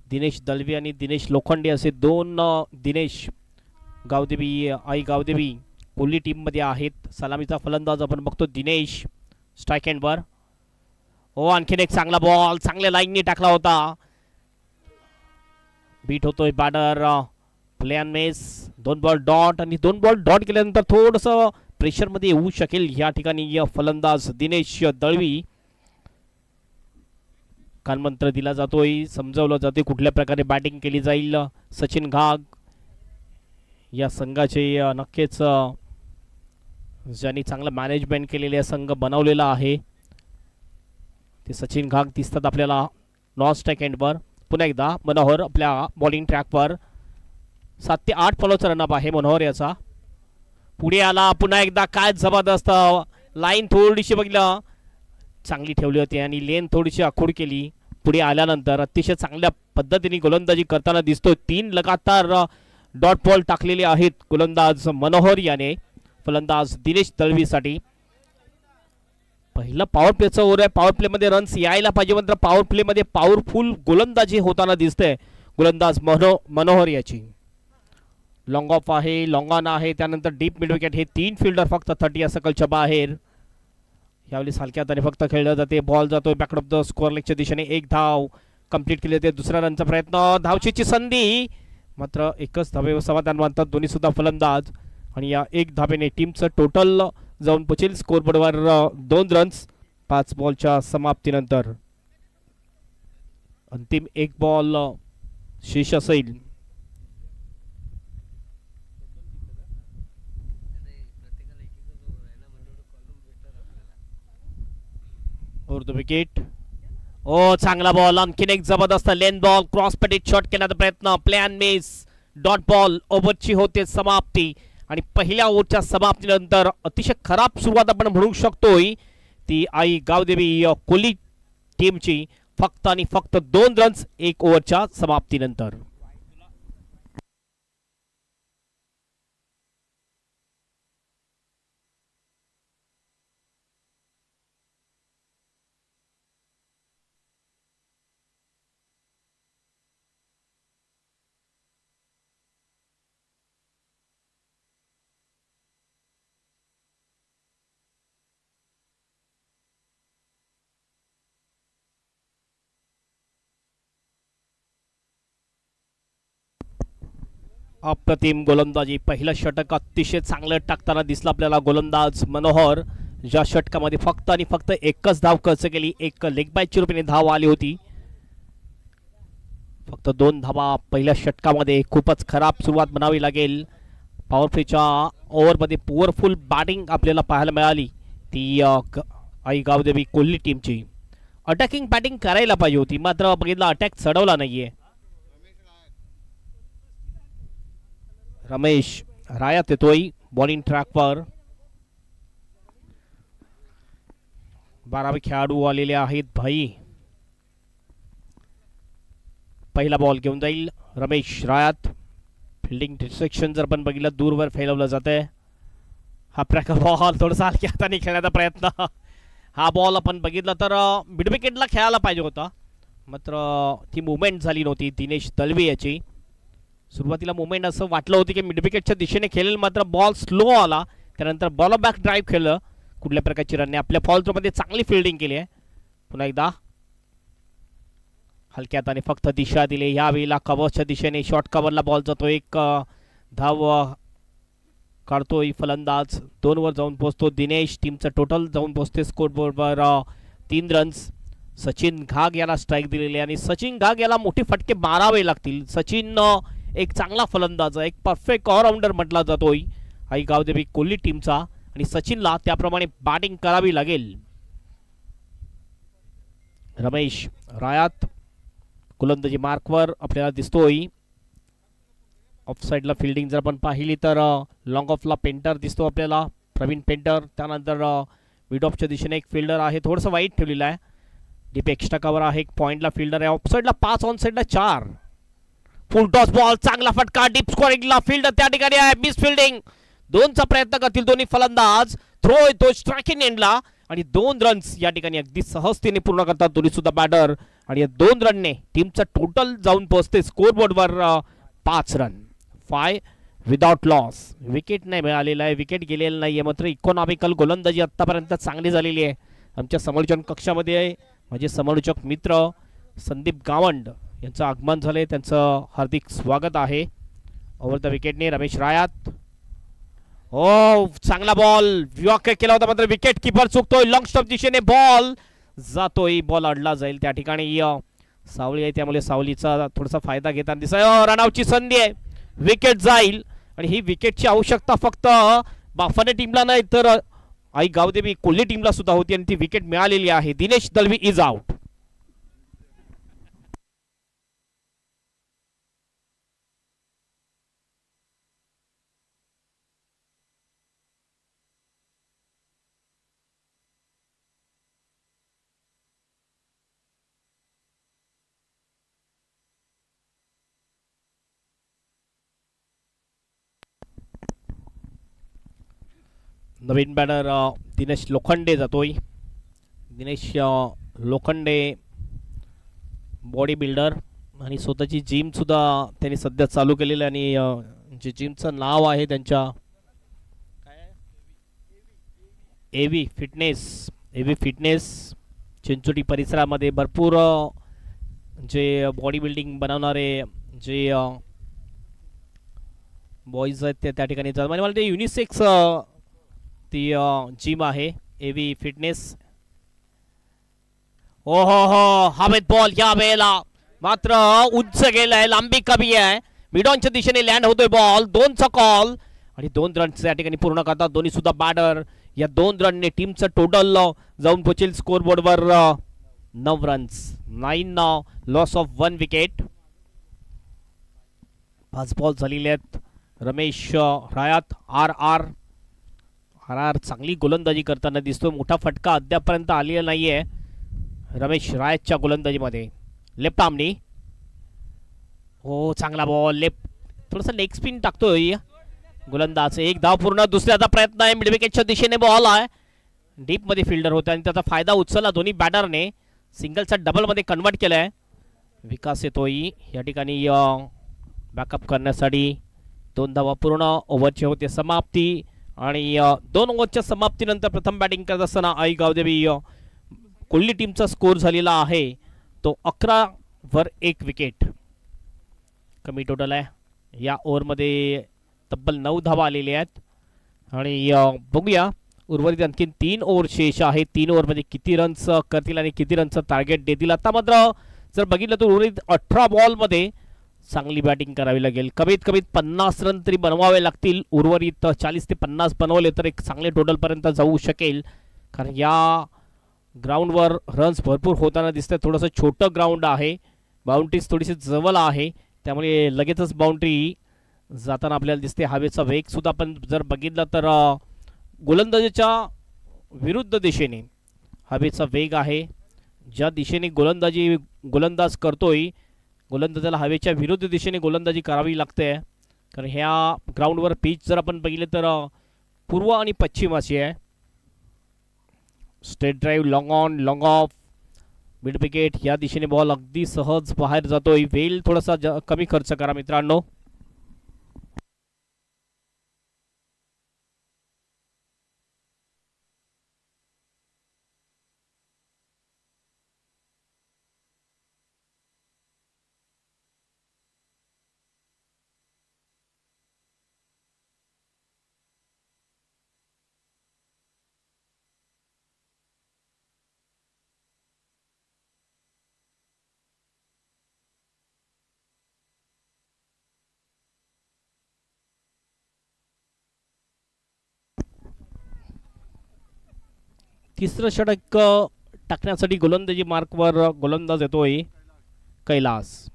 दिनेश दळवी आणि दिनेश लोखंडे असे दोन दिनेश गावदेवी आई गावदेवी कोहली टीम मध्ये आहेत. सलामीचा फलंदाज आपण बघतो दिनेश. स्ट्राइक हँडवर. हो आणखीन एक चांगला बॉल चांगल्या लाईनने टाकला होता. बीट होतोय batter play and miss. 2 ball dot आणि 2 बॉल डॉट केल्यानंतर थोडंसं प्रेशर मध्ये येऊ शकेल या ठिकाणी फलंदाज दिनेश दळवी. कानमंत्र दिला जातोय समजावलं जाते कुठल्या प्रकारे बॅटिंग केली जाईल. सचिन घाग या संघाचे नक्कीच ज्यांनी चांगलं मॅनेजमेंट केलेले संघ बनवलेला आहे ते सचिन घाग दिसतात आपल्याला. नॉन स्ट्राइक एंडवर. पुन्हा एकदा मनोहर आपल्या बॉलिंग ट्रॅकवर. 7 ते 8 फॉलोचा रनअप आहे मनोहर याचा. पुढे आला पुन्हा एकदा. काय जबरदस्त लाईन थोडीशी बघितलं चांगली ठेवली होती आणि लेन थोडीशी आखूड केली. पुढे आल्यानंतर अतिशय चांगल्या पद्धतीने गोलंदाजी करताना दिसतो. 3 लगातार डॉट बॉल टाकलेले आहेत गोलंदाज मनोहर याने फलंदाज दिनेश दळवीसाठी. पहिला पॉवर प्लेचा ओव्हर आहे. पॉवर प्ले मध्ये रन्स यायला पाहिजे मात्र पॉवर प्ले मध्ये पॉवरफुल गोलंदाजी होताना दिसते गोलंदाज मनोहर याची. लॉंग ऑफ आहे लॉंग ऑन आहे त्यानंतर डीप मिड विकेट. हे 3 फिल्डर फक्त 30 या सकलच्या बाहेर. यावेळी हलक्या हाताने फक्त खेळलं जाते. बॉल जातोय बॅक ऑफ द स्कोअर लेगच्या दिशेने. 1 धाव कंप्लीट केली जाते. दुसऱ्या रनचा प्रयत्न. धावचीची संधी मात्र एकच धावे समाधान मानतात दोन्ही सुद्धा फलंदाज. आणि या 1 धावेने टीमचं टोटल जाऊन पोचेल स्कोअर बोर्डवर 2 रन्स 5 बॉलच्या समाप्तीनंतर. अंतिम 1 बॉल शेष असेल. विकेट. ओ चांगला बॉल आणखीन एक जबरदस्त length ball cross patted shot केल्याचा प्रयत्न. Play and miss. Dot ball. ओव्हरची होते समाप्ती आणि पहिल्या ओव्हरच्या समाप्तीनंतर अतिशय खराब सुरुवात आपण म्हणू शकतोय ती आई गावदेवी कोहली टीमची. फक्त आणि फक्त 2 रन्स 1 ओव्हरच्या समाप्तीनंतर. अप्रतिम गोलंदाजी. पहिलं षटक अतिशय चांगलं टाकताना दिसला आपल्याला गोलंदाज मनोहर. ज्या षटकामध्ये फक्त आणि फक्त 1च धाव खर्च केली. 1 लेग बायच्या रूपाने धाव आली होती. फक्त 2 धावा पहिल्या षटकामध्ये. खूपच खराब सुरुवात म्हणावी लागेल. पॉवर प्लेच्या ओव्हरमध्ये पॉवरफुल बॅटिंग आपल्याला पाहायला मिळाली ती आई गावदेवी कोहली टीमची. अटॅकिंग बॅटिंग करायला पाहिजे होती मात्र बघितलं अटॅक चढवला नाहीये. रमेश रायत येतोय बॉलिंग ट्रॅकवर. 12वे खेळाडू आलेले आहेत भाई. पहिला बॉल घेऊन जाईल रमेश रायत. फिल्डिंग डिस्ट्रॅक्शन जर पण बघितलं दूरवर फैलवलं जाते. हा प्रकार बॉल थोडासा हलक्या हाताने खेळण्याचा प्रयत्न. हा बॉल आपण बघितला तर मिड विकेटला खेळायला पाहिजे होता मात्र ती मुवमेंट झाली नव्हती दिनेश दळवी याची. सुरुवातीला मुवमेंट असं वाटलं होतं की मिड विकेटच्या दिशेने खेळेल मात्र बॉल स्लो आला. त्यानंतर बॉल बॅक ड्राईव्ह खेळलं. कुठल्या प्रकारची रनने आपल्या फॉल थ्रोमध्ये चांगली फिल्डिंग केली आहे. पुन्हा एकदा हलक्या हाताने फक्त दिशा दिली. यावेळेला कव्हरच्या दिशेने शॉर्ट कव्हरला बॉल जातो. 1 धाव काढतोय फलंदाज. 2 वर जाऊन पोहोचतो दिनेश. टीमचं टोटल जाऊन पोहोचते स्कोर बोर्डवर 3 रन्स. सचिन घाग याला स्ट्राईक दिलेली आणि सचिन घाग याला मोठे फटके मारावे लागतील. सचिन एक चांगला फलंदाज एक परफेक्ट ऑलराऊंडर म्हटला जातोय आई गावदेवी कोहली टीमचा आणि सचिनला त्याप्रमाणे बॅटिंग करावी लागेल. रमेश रायत गोलंदाजी मार्कवर आपल्याला दिसतोय. ऑफ साइडला फिल्डिंग जर आपण पाहिली तर लॉंग ऑफला पेंटर दिसतो आपल्याला प्रवीण पेंटर. त्यानंतर मिड ऑफच्या दिशेने एक फिल्डर आहे थोडंसं वाईट ठेवलेलं आहे. डीप एक्स्ट्रा कव्हर आहे. एक पॉइंटला फिल्डर आहे. ऑफ साइडला 5 ऑन साइडला 4. फुल टॉस बॉल चांगला फटका डीप स्कोरिंगला फिल्डर त्या ठिकाणी आहे. Miss fielding. 2चा प्रयत्न करतील दोन्ही फलंदाज. थ्रो येतो स्ट्राइकिंग एंडला आणि 2 रन्स या ठिकाणी अगदी सहजतेने पूर्ण करतात दोन्ही सुद्धा बॅटर आणि या 2 रनने टीमचा टोटल जाऊन पोहोचते स्कोरबोर्डवर 5 रन. 5 without loss. विकेट नाही मिळालेला आहे, विकेट गेलेला नाही आहे, मात्र इकॉनॉमिकल गोलंदाजी आत्तापर्यंत चांगली झालेली आहे. आमच्या समालोचन कक्षामध्ये माझे समालोचक मित्र संदीप गावंड यांचं आगमन झाले, त्यांचं हार्दिक स्वागत आहे. ओव्हर द विकेटने रमेश रायात. ओ चांगला बॉल व्याख्या केला होता, मात्र विकेट किपर चुकतोय. लॉंग स्टॉप दिशेने बॉल जातोय, बॉल अडला जाईल त्या ठिकाणी. सावली आहे त्यामुळे सावलीचा थोडासा फायदा घेताना दिसतोय. रनआउटची संधी आहे, विकेट जाईल. आणि ही विकेटची आवश्यकता फक्त बाफाने टीमला नाही तर आई गावदेवी कोल्हे टीमला सुद्धा होती आणि ती विकेट मिळालेली आहे. Dinesh Dalvi is out. नवीन बॅटर दिनेश लोखंडे जातोय. दिनेश लोखंडे बॉडी बिल्डर आणि स्वतःची जिम सुद्धा त्यांनी सध्या चालू केलेली आणि जे जिमचं नाव आहे त्यांच्या एव्ही फिटनेस. चिंचोटी परिसरामध्ये भरपूर जे बॉडी बिल्डिंग बनवणारे जे बॉईज आहेत ते त्या ठिकाणी जातात. म्हणजे मला ते युनिसेक्स ती जिम आहे एव्ही फिटनेस. हो हो हो हवेत बॉल या वेळेला मात्र उंच गेलाय, लांबी कमी आहे. मिडॉनच्या दिशेने लँड होतोय बॉल. 2चा कॉल आणि 2 रन या ठिकाणी पूर्ण करतात दोन्ही सुद्धा बॅटर. या 2 रनने टीमचं टोटल जाऊन पोहोचेल स्कोरबोर्डवर 9 runs. 9 loss of 1 wicket. 5 ball झालेले आहेत. रमेश रायात आर चांगली गोलंदाजी करताना दिसतो. मोठा फटका अद्यापर्यंत आलेला नाहीये रमेश रायतच्या गोलंदाजीमध्ये. लेफ्ट आर्मनी हो चांगला बॉल लेफ्ट, थोडासा लेग स्पिन टाकतोय गोलंदाज. 1 धाव पूर्ण. दुसऱ्याचा प्रयत्न आहे, मिड विकेटच्या दिशेने बॉल आहे. डीप मध्ये फिल्डर होता आणि त्याचा फायदा उचलला दोन्ही बॅटरने. सिंगलचा डबल मध्ये कन्वर्ट केलाय. विकास येतोय या ठिकाणी बॅकअप करण्यासाठी. 2 धावा पूर्ण. ओव्हरची होते समाप्ती आणि 2 ओव्हरच्या समाप्तीनंतर प्रथम बॅटिंग करत असताना आई गावदेवी कोल्हे टीमचा स्कोर झालेला आहे तो 11वर 1 विकेट. कमी टोटल आहे या ओव्हरमध्ये. तब्बल 9 धावा आलेल्या आहेत आणि बघूया उर्वरित आणखीन 3 ओव्हर शेष आहे. 3 ओव्हरमध्ये किती रन्स करतील आणि किती रनचं टार्गेट देतील. आता मात्र जर बघितलं तर उर्वरित 18 बॉलमध्ये चांगली बॅटिंग करावी लागेल. कमीत कमीत 50 रन तरी बनवावे लागतील. उर्वरित 40 ते 50 बनवले तर एक चांगले टोटलपर्यंत जाऊ शकेल. कारण या ग्राउंडवर रन्स भरपूर होताना दिसतात. थोडंसं छोटं ग्राउंड आहे, बाउंड्रीज थोडीशी जवळ आहे, त्यामुळे लगेचच बाउंड्री जाताना आपल्याला दिसते. हवेचा वेग सुद्धा आपण जर बघितलं तर गोलंदाजीच्या विरुद्ध दिशेने हवेचा वेग आहे. ज्या दिशेने गोलंदाज करतोय गोलंदाजाला हवेच्या विरुद्ध दिशेने गोलंदाजी करावी लागते. कारण ह्या ग्राउंडवर पिच जर आपण बघितले तर पूर्व आणि पश्चिम अशी आहे. Straight drive, long on, long of, mid wicket या दिशेने बॉल अगदी सहज बाहेर जातोय. वेल थोडासा कमी खर्च करा मित्रांनो. तिसरं षटक टाकण्यासाठी गोलंदाजी मार्कवर गोलंदाज येतोय कैलास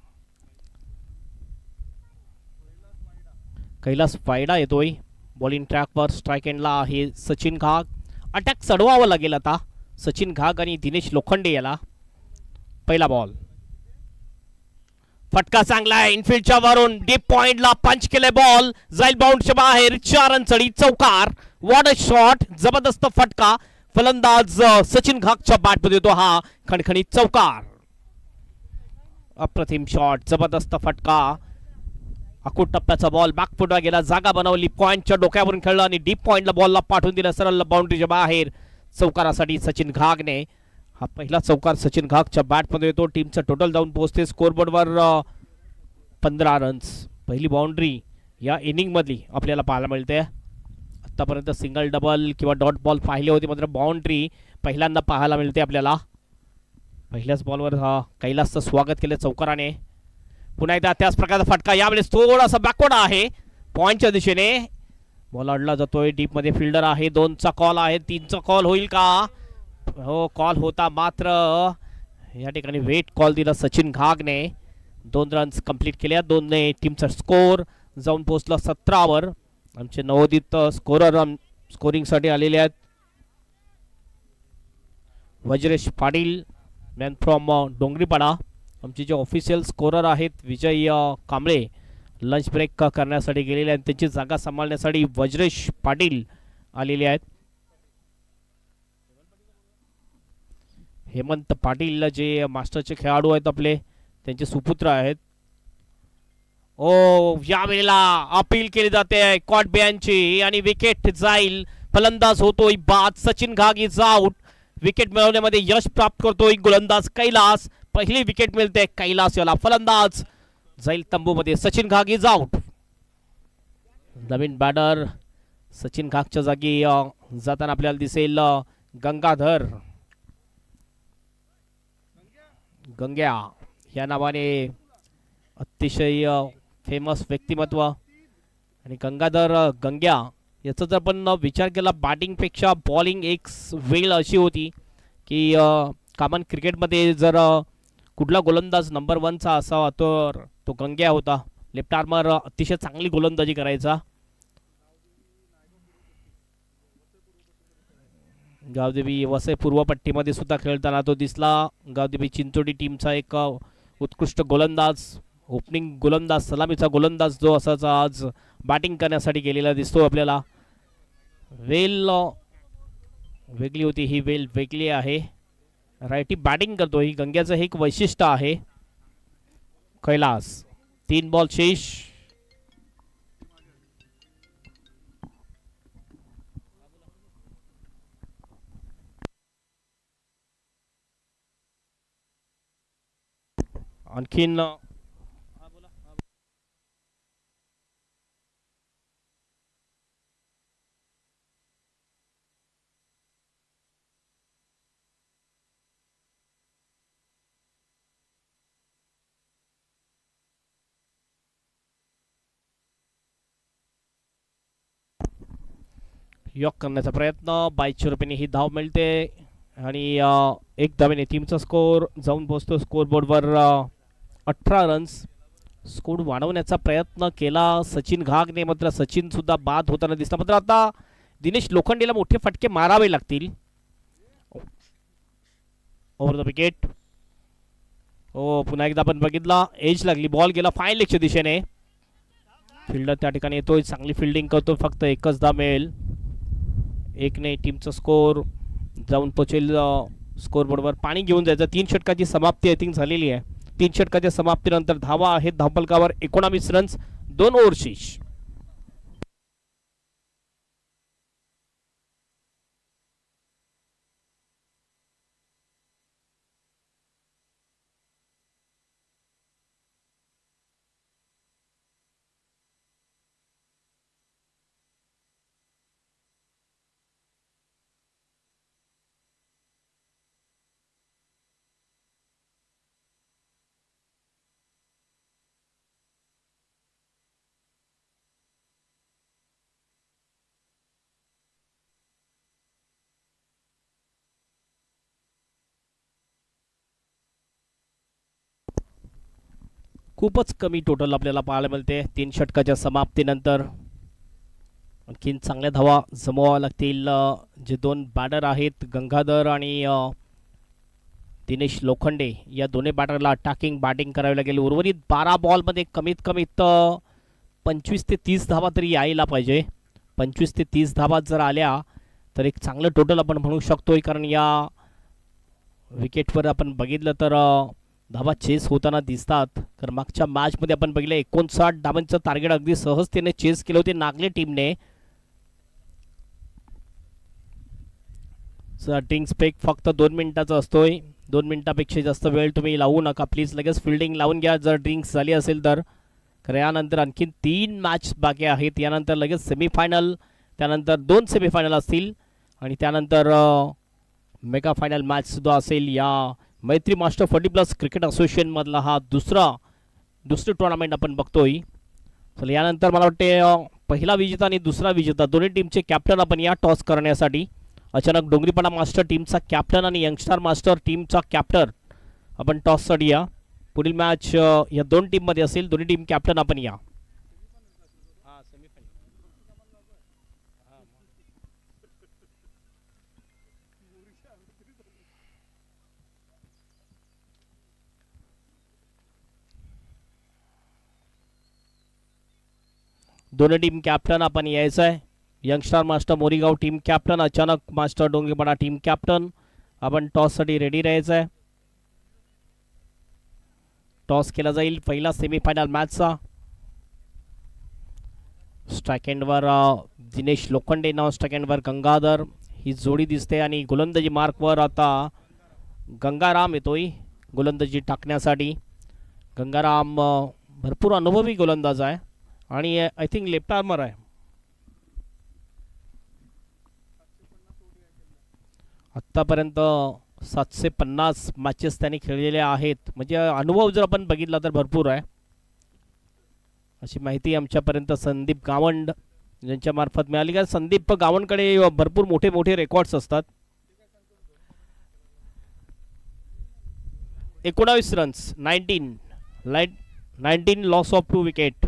फायडा येतोय. बॉलिंग ट्रॅकवर स्ट्राईक एंडला आहे सचिन घाग. अटॅक चढवावं लागेल आता सचिन घाग आणि दिनेश लोखंडे याला. पहिला बॉल, फटका चांगला आहे इनफिल्डच्या वरून. डीप पॉइंटला पंच केले बॉल, जाईल बाउंडच्या बाहेर. 4 रन चढी, चौकार. व्हॉट अ शॉट, जबरदस्त फटका. फलंदाज सचिन घागच्या बॅटमध्ये येतो हा खणखणीत चौकार. अप्रतिम शॉट, जबरदस्त फटका, अकूट टप्प्याचा बॉल बॅकफुटला गेला, जागा बनवली, पॉइंटच्या डोक्यावरून खेळला आणि डीप पॉइंटला बॉलला पाठवून दिला सरळ बाउंड्रीच्या बाहेर. चौकारासाठी सचिन घागने, हा पहिला चौकार सचिन घागच्या बॅटमध्ये येतो. टीमचं टोटल जाऊन पोहोचते स्कोरबोर्डवर 15 रन्स. पहिली बाउंड्री या इनिंगमधली आपल्याला पाहायला मिळते. आतापर्यंत सिंगल डबल किंवा डॉट बॉल पाहिले होते, मात्र बाउंड्री पहिल्यांदा पाहायला मिळते आपल्याला. पहिल्याच बॉलवर कैलासचं स्वागत केलं चौकाराने. पुन्हा एकदा त्याच प्रकारचा फटका, यावेळेस थोडासा बॅकवर्ड आहे पॉइंटच्या दिशेने. बॉल अडला जातोय, डीप मध्ये फिल्डर आहे. 2चा कॉल आहे, 3चा कॉल होईल का? हो, कॉल होता, मात्र या ठिकाणी वेट कॉल दिला सचिन घागने. 2 रन्स कंप्लीट केल्या. 2ने टीमचा स्कोर जाऊन पोहोचला 17वर. आमचे नवोदित स्कोरर स्कोरिंगसाठी आलेले आहेत. वज्रेश पाटील, मॅन फ्रॉम डोंगरीपाडा. आमचे जे ऑफिशियल स्कोरर आहेत विजय कांबळे, लंच ब्रेक करण्यासाठी गेलेले आहेत. त्यांची जागा सांभाळण्यासाठी वज्रेश पाटील आलेले आहेत. हेमंत पाटील जे मास्टरचे खेळाडू आहेत आपले, त्यांचे सुपुत्र आहेत. ओ, यावेळेला अपील केली जाते कॉट बियांची आणि विकेट जाईल. फलंदाज होतोय बाद. Sachin Ghag is out. Wicket मिळवण्यामध्ये यश प्राप्त करतोय गोलंदाज कैलास. पहिली विकेट मिळते कैलास याला. फलंदाज जाईल तंबूमध्ये. Sachin Ghag is out. नवीन बॅटर सचिन घागच्या जागी जाताना आपल्याला दिसेल गंगाधर. गंग्या या नावाने अतिशय फेमस व्यक्तिमत्व. आणि गंगाधर गंग्या याचा जर आपण विचार केला, बॅटिंगपेक्षा बॉलिंग एक वेळ अशी होती की कॉमन क्रिकेटमध्ये जर कुठला गोलंदाज नंबर 1चा असावा तर तो गंग्या होता. लेफ्ट आर्मर अतिशय चांगली गोलंदाजी करायचा. गावदेवी वसई पूर्व पट्टीमध्ये सुद्धा खेळताना तो दिसला. गावदेवी चिंचोडी टीमचा एक उत्कृष्ट गोलंदाज, ओपनिंग गोलंदाज, सलामीचा गोलंदाज जो असाचा आज बॅटिंग करण्यासाठी गेलेला दिसतो आपल्याला. वेल वेगळी होती, ही वेल वेगळी आहे. रायटी बॅटिंग करतो, ही गंग्याचं हे एक वैशिष्ट्य आहे. कैलास 3 बॉल शेष. आणखीन यॉक करण्याचा प्रयत्न. 2200 रुपयांनी ही धाव मिळते आणि एक धावेने टीमचा स्कोर जाऊन पोहोचतो स्कोरबोर्डवर 18 रन्स. स्कोर वाढवण्याचा प्रयत्न केला सचिन घागने, मात्र सचिन सुद्धा बाद होताना दिसला. मात्र आता दिनेश लोखंडेला मोठे फटके मारावे लागतील. Over the wicket. हो, पुन्हा एकदा आपण बघितला, एज लागली, बॉल गेला फाईन लेगच्या दिशेने. फिल्डर त्या ठिकाणी येतोय, चांगली फिल्डिंग करतो. फक्त एकच धाव मिळेल. 1ने टीमचा स्कोर जाऊन पोचेल स्कोरबोर्डवर. पाणी घेऊन जायचं. 3 षटकाची समाप्ती आय थिंक झालेली आहे. 3 षटकाच्या समाप्तीनंतर धावा आहेत धावफलकावर 19 रन्स, 2 ओव्हर शेष. खूपच कमी टोटल आपल्याला पाहायला मिळते 3 षटकाच्या समाप्तीनंतर. आणखीन चांगल्या धावा जमवाव्या लागतील. जे 2 बॅटर आहेत गंगाधर आणि दिनेश लोखंडे, या दोन्ही बॅटरला अटॅकिंग बॅटिंग करावी लागेल. उर्वरित 12 बॉलमध्ये कमीत कमीत 25 ते 30 धावा तरी यायला पाहिजे. 25 ते 30 धावा जर आल्या तर एक चांगलं टोटल आपण म्हणू शकतोय. कारण या विकेटवर आपण बघितलं तर धावा चेस होताना दिसतात. कारण मागच्या मॅचमध्ये आपण बघितलं 59 धावांचं टार्गेट अगदी सहजतेने चेस केले होते नागले टीमने. ड्रिंक्स ब्रेक फक्त 2 मिनिटाचा असतोय. 2 मिनिटापेक्षा जास्त वेळ तुम्ही लावू नका प्लीज. लगेच फिल्डिंग लावून घ्या जर ड्रिंक्स झाली असेल तर. कारण यानंतर आणखीन 3 मॅच बाकी आहेत. यानंतर लगेच सेमीफायनल, त्यानंतर 2 सेमीफायनल असतील आणि त्यानंतर मेगा फायनल मॅचसुद्धा असेल. या मैत्री मास्टर 40+ क्रिकेट असोसिएशनमधला हा दुसरी टुर्नामेंट आपण बघतोय. चला यानंतर मला वाटते पहिला विजेता आणि दुसरा विजेता दोन्ही टीमचे कॅप्टन आपण या टॉस करण्यासाठी. अचानक डोंगरीपाडा मास्टर टीमचा कॅप्टन आणि यंगस्टार मास्टर टीमचा कॅप्टन आपण टॉससाठी या. पुढील मॅच या 2 टीममध्ये असेल. दोन्ही टीम कॅप्टन आपण या. दोन्ही टीम कॅप्टन आपण यायचं आहे. Youngstar master Morigaon team captain, अचानक मास्टर डोंगरीपाडा टीम कॅप्टन. आपण टॉससाठी रेडी राहायचं आहे. टॉस केला जाईल पहिला सेमीफायनल मॅचचा. स्ट्राइक एंडवर दिनेश लोखंडे, नॉन स्ट्राइक एंडवर गंगाधर ही जोडी दिसते आणि गोलंदाजी मार्कवर आता गंगाराम येतोय गोलंदाजी टाकण्यासाठी. गंगाराम भरपूर अनुभवी गोलंदाज आहे आणि आय थिंक लेफ्ट आर्मर आहे. आत्तापर्यंत 750 मॅचेस त्यांनी खेळलेले आहेत. म्हणजे अनुभव जर आपण बघितला तर भरपूर आहे. अशी माहिती आमच्यापर्यंत संदीप गावंड यांच्या मार्फत मिळाली. का संदीप गावंडकडे भरपूर मोठे मोठे रेकॉर्ड्स असतात. 19 रन्स, 19 लॉस ऑफ 2 विकेट.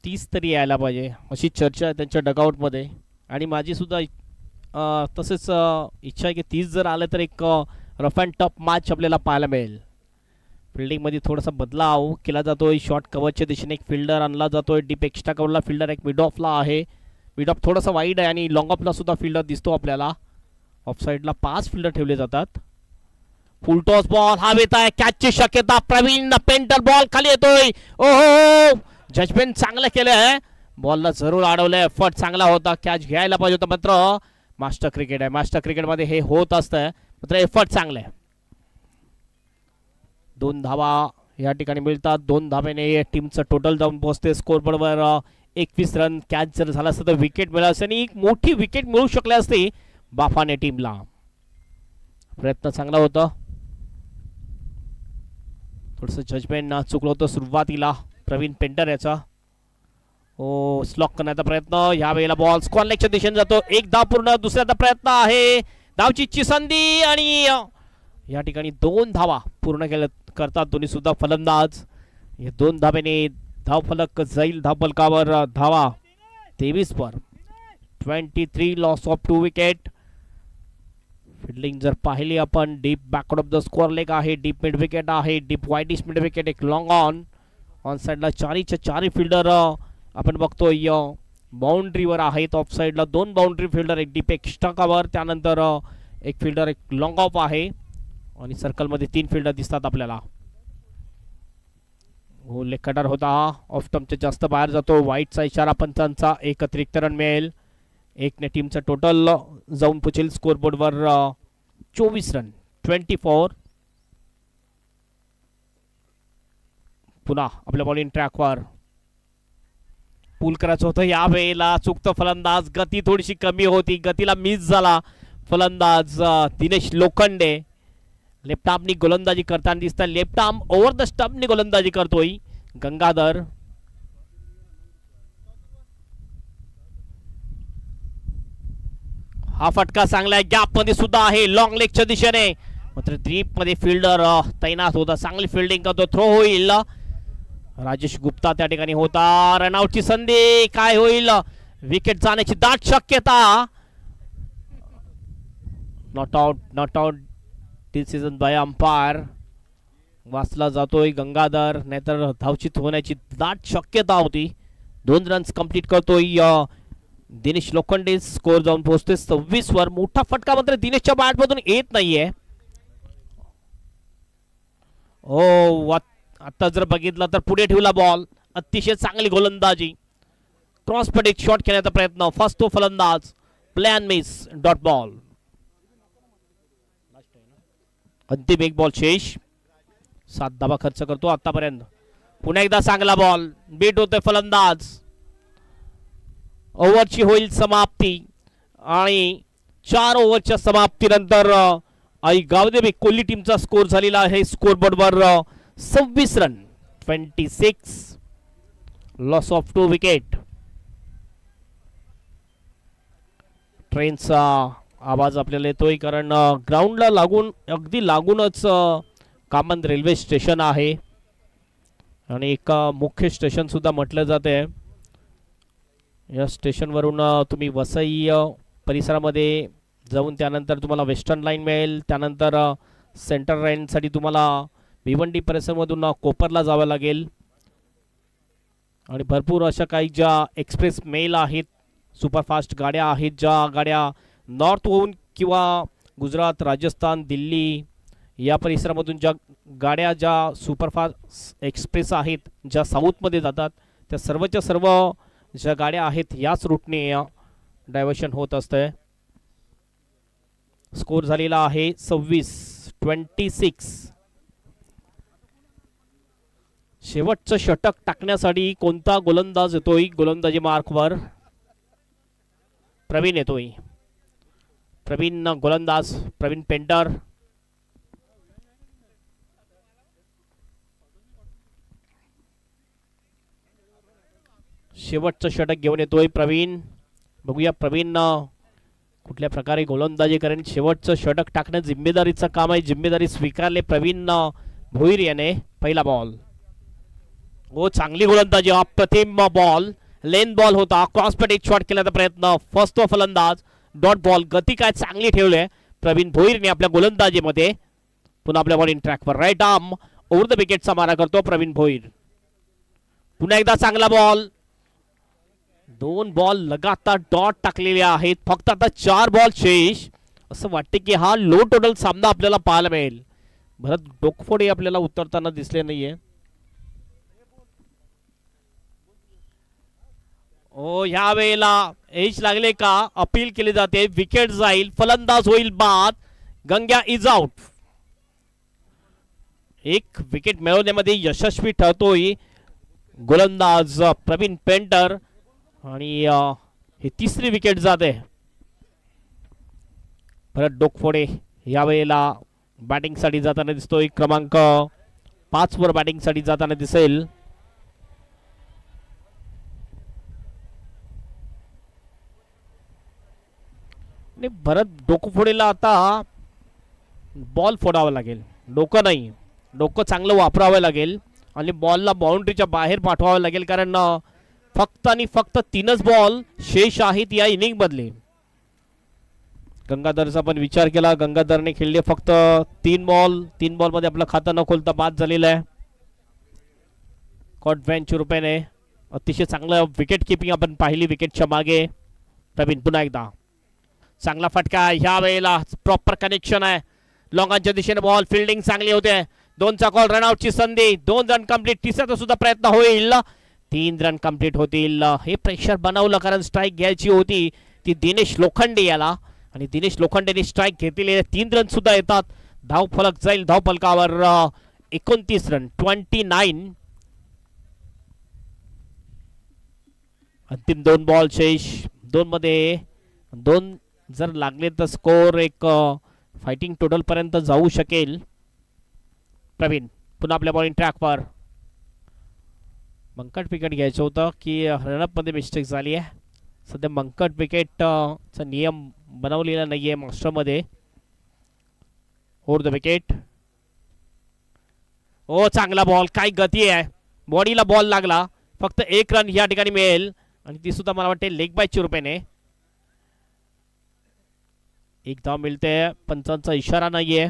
30 तरी यायला पाहिजे अशी चर्चा आहे त्यांच्या डगआउटमध्ये. आणि माझी सुद्धा तसेच इच्छा आहे की 30 जर आलं तर एक रफ अँड टफ मॅच आपल्याला पाहायला मिळेल. फिल्डिंगमध्ये थोडासा बदलाव केला जातोय. शॉर्ट कव्हरच्या दिशेने एक फिल्डर आणला जातोय. डीप एक्स्ट्रा कव्हरला फिल्डर एक मिड ऑफला आहे. मिड ऑफ थोडासा वाईड आहे आणि लॉंग ऑफला सुद्धा फिल्डर दिसतो आपल्याला. ऑफ साईडला 5 फिल्डर ठेवले जातात. फुल टॉस बॉल हवेत आहे. कॅचची शक्यता. प्रवीण पेंटर बॉल खाली येतोय. ओहो, जजमेंट चांगलं केलं आहे. बॉलला जरूर अडवलंय. एफर्ट चांगला होता. कॅच घ्यायला पाहिजे होता. मात्र मास्टर क्रिकेट आहे. मास्टर क्रिकेटमध्ये हे होत असतं. मात्र एफर्ट चांगलं आहे. 2 धावा या ठिकाणी मिळतात. 2 धाब्याने टीमचं टोटल जाऊन पोहोचते स्कोरबोर्डवर 21 रन. कॅच जर झाला असता तर विकेट मिळाला असते आणि एक मोठी विकेट मिळू शकली असती बाफाने टीमला. प्रयत्न चांगला होता. थोडंसं जजमेंट चुकलं होतं सुरुवातीला प्रवीण पेंटर याचा. स्लॉक करण्याचा प्रयत्न. ह्या वेळेला बॉल स्क्वेअर लेगच्या दिशेने जातो. 1 धाव पूर्ण. दुसऱ्याचा प्रयत्न आहे. धावची संधी आणि या ठिकाणी 2 धावा पूर्ण करतात दोन्ही सुद्धा फलंदाज. या 2 धाब्याने धावफलक जाईल. धावफलकावर धावा 23 वर. 23 लॉस ऑफ 2 विकेट. फिल्डिंग जर पाहिली आपण deep backward of the square leg आहे. डीप मिड विकेट आहे. Deep widish mid wicket. एक लॉंग ऑन साईडला 4च्या 4 फिल्डर आपण बघतोय बाउंड्रीवर आहेत. ऑफ साईडला 2 बाउंड्री फिल्डर, एक डीप एक्स्ट्रा कव्हर, त्यानंतर एक फिल्डर एक लॉंग ऑफ आहे आणि सर्कलमध्ये 3 फिल्डर दिसतात आपल्याला. हो, लेग कटर होता. ऑफ स्टंपच्या जास्त बाहेर जातो. वाईटचा इशारा पंचांचा. 1 अतिरिक्त रन मिळेल. 1 ने टीमचं टोटल जाऊन पोचेल स्कोरबोर्डवर 24 रन. 24. पुन्हा आपल्या बॉलिंग ट्रॅकवर पूल करायचं होतं. या वेळेला चुकतं फलंदाज. गती थोडीशी कमी होती. गतीला मिस झाला फलंदाज दिनेश लोखंडे. लेफ्ट आर्मनी गोलंदाजी करताना दिसतात. लेफ्ट आर्म ओव्हर द स्टंपनी गोलंदाजी करतोय गंगाधर. हा फटका चांगला आहे. गॅप मध्ये सुद्धा आहे. लॉंग लेगच्या दिशेने मात्र डीप मध्ये फिल्डर तैनात होता. चांगली फिल्डिंग करतो. थ्रो होईल. राजेश गुप्ता त्या ठिकाणी होता. रनआउटची संधी. काय होईल? विकेट जाण्याची दाट शक्यता. Not out decision bye umpire. वाचला जातोय गंगाधर. नाहीतर धावचित होण्याची दाट शक्यता होती. 2 रन्स कंप्लीट करतोय दिनेश लोखंडे. स्कोर जाऊन पोहोचतोय 26 वर. मोठा फटका मात्र दिनेशच्या बॅटमधून येत नाहीये. ओ आता जर बघितलं तर पुढे ठेवला बॉल, अतिशय चांगली गोलंदाजी, क्रॉस पटेक शॉट खेळण्याचा प्रयत्न, फर्स्ट तो फलंदाज, प्लॅन मिस, डॉट बॉल. अंतिम एक बॉल शेष, 7 धावा खर्च करतो आतापर्यंत. पुन्हा एकदा चांगला बॉल, बीट होते फलंदाज. ओव्हरची होईल समाप्ती आणि 4 ओव्हरच्या समाप्तीनंतर आई गावदेवी कोल्ही टीमचा स्कोर झालेला आहे स्कोरबोर्डवर 26 रन, 26, लॉस ऑफ 2 विकेट. ट्रेनचा आवाज आपल्याला येतोय कारण ग्राउंडला लागून अगदी लागूनच कामन रेल्वे स्टेशन आहे आणि एक मुख्य स्टेशन सुद्धा म्हटलं जाते. या स्टेशनवरून तुम्ही वसई परिसरामध्ये जाऊन त्यानंतर तुम्हाला वेस्टर्न लाईन मिळेल, त्यानंतर सेंट्रल लाईनसाठी तुम्हाला भिवंडी परिसरामधून कोपरला जावं लागेल आणि भरपूर अशा काही ज्या एक्सप्रेस मेल आहेत, सुपरफास्ट गाड्या आहेत, ज्या गाड्या नॉर्थ होऊन किंवा गुजरात, राजस्थान, दिल्ली या परिसरामधून ज्या गाड्या ज्या सुपरफास्ट एक्सप्रेस आहेत ज्या साऊथमध्ये जातात त्या सर्वच्या सर्व ज्या गाड्या आहेत याच रूटने डायव्हर्शन होत असते. स्कोर झालेला आहे 26. शेवटचं षटक टाकण्यासाठी कोणता गोलंदाज येतोय? गोलंदाजी मार्कवर प्रवीण येतोय. प्रवीण गोलंदाज, प्रवीण पेंटर. शेवटचं षटक घेऊन येतोय प्रवीण. बघूया प्रवीण कुठल्या प्रकारे गोलंदाजी करेन. शेवटचं षटक टाकणं जिम्मेदारीचं काम आहे, जिम्मेदारी स्वीकारले प्रवीण भोईर याने. पहिला बॉल, ओ चांगली गोलंदाजी, अप्रतिम बॉल, लेन बॉल होता, क्रॉस पटेक शॉट केल्याचा प्रयत्न, फर्स्ट तो फलंदाज, डॉट बॉल. गती काय चांगली ठेवली प्रवीण भोईरने आपल्या गोलंदाजीमध्ये. पुन्हा आपल्या बॉलिंग ट्रॅकवर राईट आर्म ओव्हर द विकेटचा मारा करतो प्रवीण भोईर. पुन्हा एकदा चांगला बॉल, 2 बॉल लगातार डॉट टाकलेले आहेत. फक्त आता 4 बॉल शेष. असं वाटते की हा लो टोटल सामना आपल्याला पाहायला मिळेल. भरत डोकफोडे आपल्याला उतरताना दिसले नाहीये. ओ ह्या वेळेला एज लागले का अपील केली जाते, विकेट जाईल, फलंदाज होईल बाद. Gangya is out. एक विकेट मिळवण्यामध्ये यशस्वी ठरतोय गोलंदाज प्रवीण पेंटर आणि ही 3री विकेट जाते. भरत डोकफोडे यावेळेला बॅटिंगसाठी जाताना दिसतोय. क्रमांक 5 वर बॅटिंगसाठी जाताना दिसेल. भरत डोकफोडेला आता बॉल फोडावा लागेल, डोकं नाही, डोकं चांगलं वापरावं लागेल आणि बॉलला बाउंड्रीच्या बाहेर पाठवावं लागेल कारण फक्त आणि फक्त 3च बॉल शेष आहेत या इनिंग मधले. गंगाधरचा पण विचार केला, गंगाधरने खेळले फक्त 3 बॉल. 3 बॉल मध्ये आपलं खातं न खोलता बाद झालेलं आहे. कॉट व्हॅनच्या रुपयाने अतिशय चांगलं विकेट किपिंग आपण पाहिली विकेटच्या मागे. प्रवीण पुन्हा एकदा चांगला फटका, ह्या वेळेला प्रॉपर कनेक्शन आहे, लॉंगांच्या दिशेने बॉल, फिल्डिंग चांगली होते. 2चा कॉल, रनआउटची संधी, 2 रन कंप्लीट. 3चा सुद्धा प्रयत्न होईल, 3 रन कंप्लीट होतील. हे प्रेशर बनवलं कारण स्ट्राईक घ्यायची होती ती दिनेश लोखंडे याला आणि दिनेश लोखंडेने स्ट्राईक घेतलेले. 3 रन सुद्धा येतात. धाव फलक जाईल धाव फलकावर 29 रन, 29. अंतिम 2 बॉल शेष. 2 मध्ये 2 जर लागले तर स्कोर एक फाइटिंग टोटल पर्यंत जाऊ शकेल. प्रवीण पुन्हा आपल्या बॉलिंग ट्रॅकवर. मंकट विकेट घ्यायचं होतं की रनअप मध्ये मिस्टेक झाली आहे. सध्या मंकट विकेटचा नियम बनवलेला नाहीये मास्टर मध्ये. Over the wicket. ओ चांगला बॉल, काय गती आहे, बॉडीला बॉल लागला. फक्त 1 रन या ठिकाणी मिळेल आणि ती सुद्धा मला वाटते लेग बायच्या रुपयाने. 1 धाव मिळते, पंचांचा इशारा नाहीये.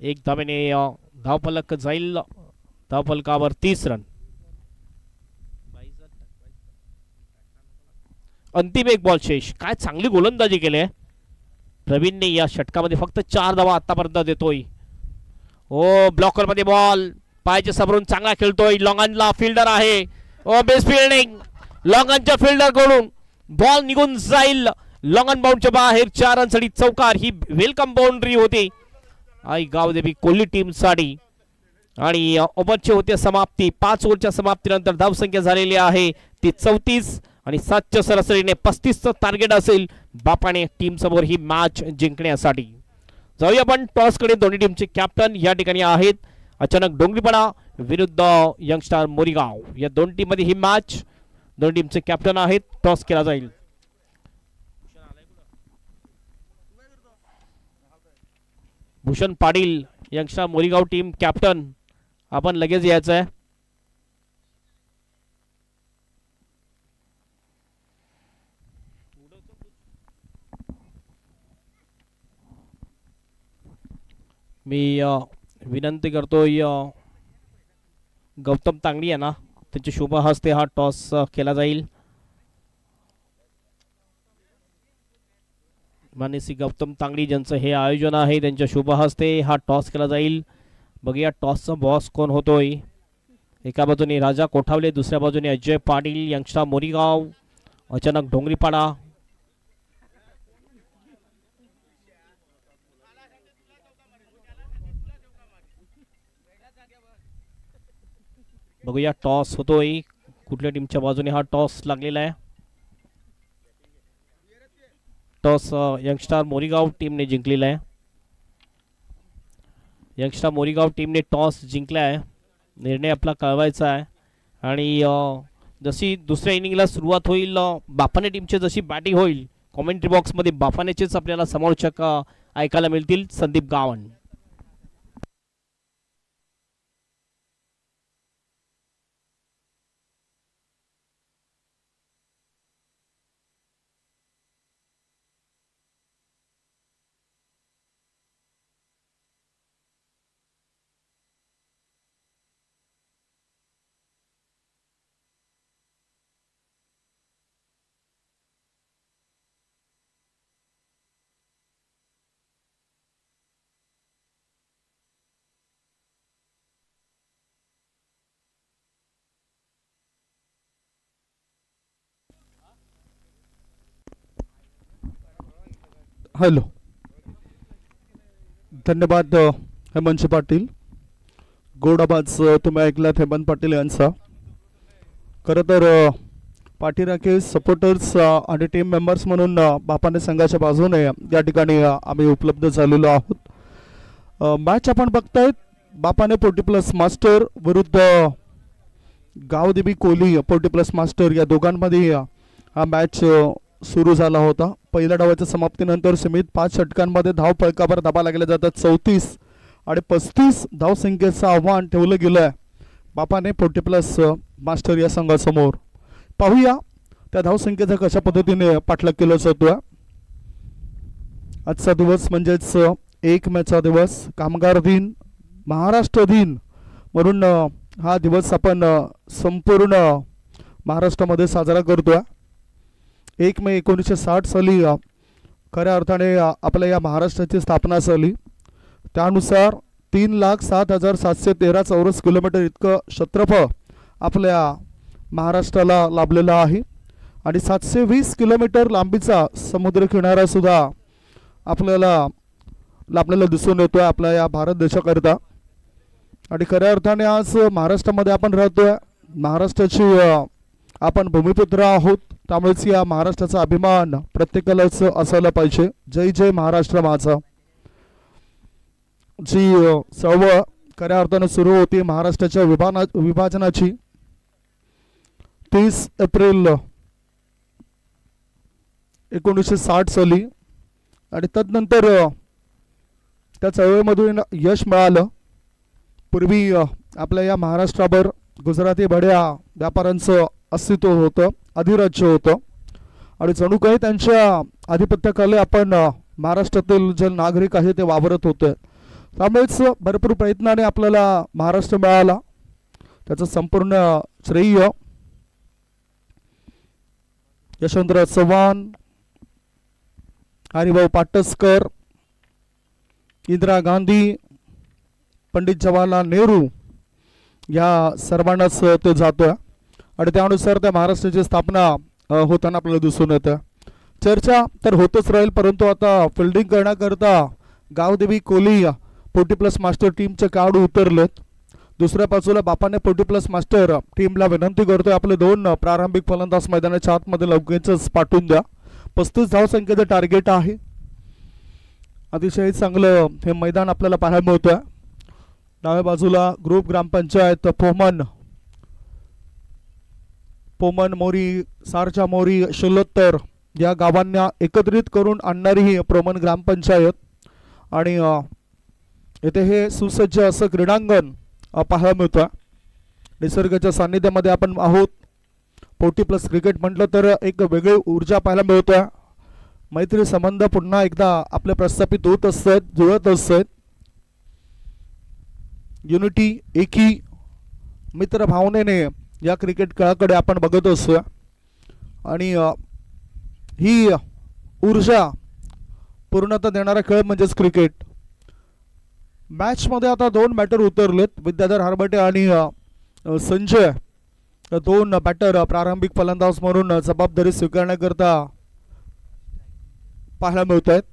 1 धावेने धाव फलक जाईल धाव फलकावर 30 रन. अंतिम 1 बॉल शेष. काय चांगली गोलंदाजी केली प्रवीणने या षटकामध्ये. फक्त 4 धावा आतापर्यंत देतोय ओ ब्लॉकर मध्ये बॉल पायाच्या समोरून चांगला खेळतोय लॉंगनला फिल्डर आहे ओ बेस फिल्डिंग लॉंगनच्या फिल्डर कडून बॉल निघून जाईल लॉंगन बाउंडच्या बाहेर 4 रनसाठी चौकार ही वेलकम बाउंड्री होती आई गावदेवी कोल्ही टीम साठी आणि ओव्हरची होते समाप्ती 5 ओव्हरच्या समाप्तीनंतर धावसंख्या झालेली आहे ती 34 आणि 7च्या सरासरीने 35चं टार्गेट असेल बापाने टीम समोर ही मॅच जिंकण्यासाठी जाऊया आपण टॉस कडे दोन्ही टीमचे कॅप्टन या ठिकाणी आहेत अचानक डोंगरीपडा विरुद्ध यंगस्टार मोरीगाव या दोन टीम मध्ये ही मॅच दोन टीमचे कॅप्टन आहेत टॉस केला जाईल Bhushan Patil Youngstar Morigaon team captain आपण लगेच यायचं आहे मी विनंती करतोय गौतम तांगडी आहे ना त्यांच्या शुभ हस्ते हा टॉस केला जाईल मानसी गौतम तांगडी ज्यांचं हे आयोजन आहे त्यांच्या शुभ हस्ते हा टॉस केला जाईल बघूया टॉसचा बॉस कोण होतोय एका बाजूने राजा कोठावले दुसऱ्या बाजूने अजय पाटील यंगस्टार मोरीगाव अचानक डोंगरीपाडा बघूया टॉस होतोय कुठल्या टीमच्या बाजूने हा टॉस लागलेला आहे टॉस यंगस्टार मोरीगाव टीमने जिंकलेला आहे यंगस्टार मोरीगाव टीमने टॉस जिंकला आहे निर्णय आपला कळवायचा आहे आणि जशी दुसऱ्या इनिंगला सुरुवात होईल बापाने टीमची जशी बॅटिंग होईल कॉमेंट्री बॉक्समध्ये बापानेचेच आपल्याला समालोचक ऐकायला मिळतील संदीप गावण हॅलो धन्यवाद हेमंत पाटील गोड आवाज तुम्ही ऐकलात हेमंत पाटील यांचा खरं तर पाठीराखे सपोर्टर्स आणि टीम मेंबर्स म्हणून बापाने संघाच्या बाजूने या ठिकाणी आम्ही उपलब्ध झालेलो आहोत मॅच आपण बघतायत बापाने 40+ मास्टर विरुद्ध गावदेवी कोली 40+ मास्टर या दोघांमध्ये हा मॅच सुरू झाला होता पहिल्या डावाच्या समाप्तीनंतर सीमित 5 षटकांमध्ये धाव फलकावर धाबा लागल्या जातात 34 आणि 35 धावसंख्येचं आव्हान ठेवलं गेलं आहे बापाने 40+ मास्टर या संघासमोर पाहूया त्या धावसंख्येचा कशा पद्धतीने पाठलाग केला जातोय आजचा दिवस म्हणजेच 1 मेचा दिवस कामगार दिन महाराष्ट्र दिन म्हणून हा दिवस आपण संपूर्ण महाराष्ट्रामध्ये साजरा करतोय 1 मे 1960 साली खऱ्या अर्थाने आपल्या या महाराष्ट्राची स्थापना झाली त्यानुसार 3,07,713 चौरस किलोमीटर इतकं क्षेत्रफळ आपल्या महाराष्ट्राला लाभलेलं आहे आणि 720 किलोमीटर लांबीचा समुद्र किनारा सुद्धा आपल्याला लाभलेला दिसून येतोय आपल्या या भारत देशाकरता आणि खऱ्या अर्थाने आज महाराष्ट्रामध्ये आपण राहतोय महाराष्ट्राची आपण भूमिपुत्र आहोत त्यामुळेच या महाराष्ट्राचा अभिमान प्रत्येकालाच असायला पाहिजे जय जय महाराष्ट्र माझा जी चळवळ खऱ्या अर्थाने सुरू होती महाराष्ट्राच्या विभाजनाची 30 एप्रिल 1960 साली आणि तदनंतर त्या चळवळीमधून यश मिळालं पूर्वी आपल्या या महाराष्ट्रावर गुजराती भड्या व्यापाऱ्यांचं अस्तित्व होतं अधिराज्य होतं आणि जणू काही त्यांच्या आधिपत्याखाली आपण महाराष्ट्रातील जे नागरिक आहे ते वावरत होते त्यामुळेच भरपूर प्रयत्नाने आपल्याला महाराष्ट्र मिळाला त्याचं संपूर्ण श्रेय यशवंतराव चव्हाण हरिभाऊ पाटसकर इंदिरा गांधी पंडित जवाहरलाल नेहरू या सर्वांनाच तो जातोय आणि त्यानुसार त्या महाराष्ट्राची स्थापना होताना आपल्याला दिसून येतं. चर्चा तर होतच राहील, परंतु आता फिल्डिंग करण्याकरता गावदेवी कोहली 40+ मास्टर टीमचे खेळाडू उतरलेत. दुसऱ्या बाजूला बापाने 40+ मास्टर टीमला विनंती करतोय आपले 2 प्रारंभिक फलंदाज मैदानाच्या आतमध्ये लवकरच पाठवून द्या. 35 धावसंख्येचं टार्गेट आहे. अतिशय चांगलं हे मैदान आपल्याला पाहायला मिळतंय. डाव्या बाजूला ग्रुप ग्रामपंचायत पोमन मोरी, सारचा मोरी, शिलोत्तर या गावांना एकत्रित करून आणणारी ही पोमन ग्रामपंचायत आणि येथे हे सुसज्ज असं क्रीडांगण पाहायला मिळतं. निसर्गाच्या सान्निध्यामध्ये आपण आहोत. 40+ क्रिकेट म्हटलं तर एक वेगळी ऊर्जा पाहायला मिळते. मैत्री संबंध पुन्हा एकदा आपले प्रस्थापित होत असतात, जुळत असतात. युनिटी, एकी, मित्र भावनेने या क्रिकेट खेळाकडे आपण बघत असतो आणि ही ऊर्जा पूर्णतः देणारा खेळ म्हणजेच क्रिकेट. मॅच मध्ये आता 2 बॅटर उतरलेत, विद्याधर हरबटे आणि संजय. 2 बॅटर प्रारंभिक फलंदाज म्हणून जबाबदारी स्वीकारण्याकरता पाहायला मिळत आहेत.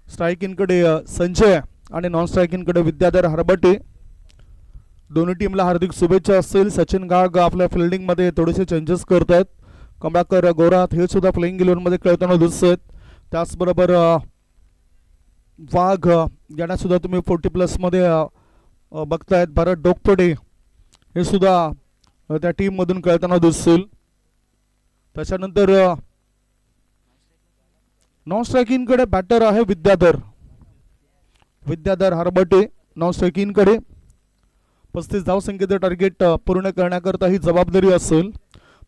स्ट्रायकिंगकडे संजय आणि नॉन स्ट्रायकिंगकडे विद्याधर हरबटे. दोन्ही टीमला हार्दिक शुभेच्छा असतील. सचिन गाग आपल्या फिल्डिंगमध्ये थोडेसे चेंजेस करत आहेत. कमलाकर गोरात हे सुद्धा प्लेइंग 11 मध्ये खेळताना दिसत आहेत. त्याचबरोबर वाघ यांना सुद्धा तुम्ही 40+ मध्ये बघतायत. भरत डोकपडे हे सुद्धा त्या टीम मधून खेळताना दिसतील. त्याच्यानंतर नॉन स्ट्रायकिंग कडे बॅटर आहे विद्याधर हरबटे. नॉन स्ट्रायकिंग कडे 35 धावसंख्येचं टार्गेट पूर्ण करण्याकरता ही जबाबदारी असेल.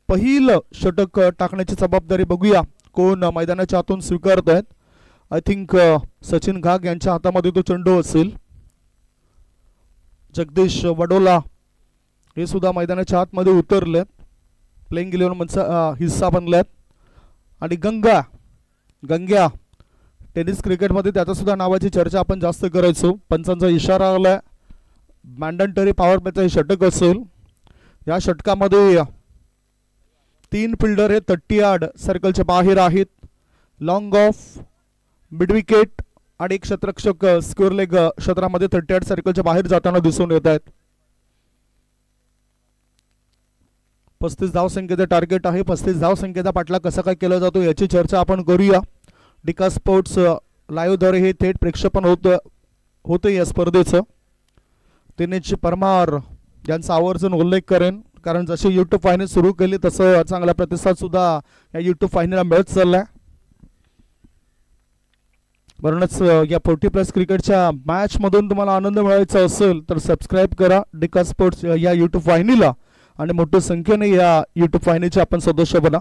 पहिलं षटक टाकण्याची जबाबदारी बघूया कोण मैदानाच्या आतून स्वीकारत आहेत. आय थिंक सचिन घाग यांच्या हातामध्ये तो चेंडू असेल. जगदीश वडोला हे सुद्धा मैदानाच्या आतमध्ये उतरलेत, प्लेइंग 11 चा हिस्सा बनल्यात. आणि गंग्या टेनिस क्रिकेटमध्ये त्याचा सुद्धा नावाची चर्चा आपण जास्त करायचो. पंचांचा इशारा आलाय. मॅन्डेटरी पॉवर प्लेचा हे षटक असेल. या षटकामध्ये 3 फिल्डर हे 30 यार्ड सर्कलच्या बाहेर आहेत. लॉंग ऑफ, मिड विकेट आणि एक क्षेत्ररक्षक स्क्वेअर लेग क्षेत्रामध्ये 30 यार्ड सर्कलच्या बाहेर जाताना दिसून येत आहेत. 35 धावसंख्येचं टार्गेट आहे. 35 धावसंख्येचा पाठलाग कसा काय केला जातो याची चर्चा आपण करूया. डिका स्पोर्ट्स लाईव्हद्वारे हे थेट प्रक्षेपण होतं या स्पर्धेचं. दिनेश परमार यांचा आवर्जून उल्लेख करेन, कारण जशी यूट्यूब वाहिनी सुरू केली तसं चांगला प्रतिसाद सुद्धा या यूट्यूब वाहिनीला मिळत चाललाय. म्हणूनच या 40+ क्रिकेटच्या मॅच मधून तुम्हाला आनंद मिळायचा असेल तर सबस्क्राईब करा डिका स्पोर्ट्स या यूट्यूब वाहिनीला आणि मोठ्या संख्येने या यूट्यूब वाहिनीचे आपण सदस्य बना.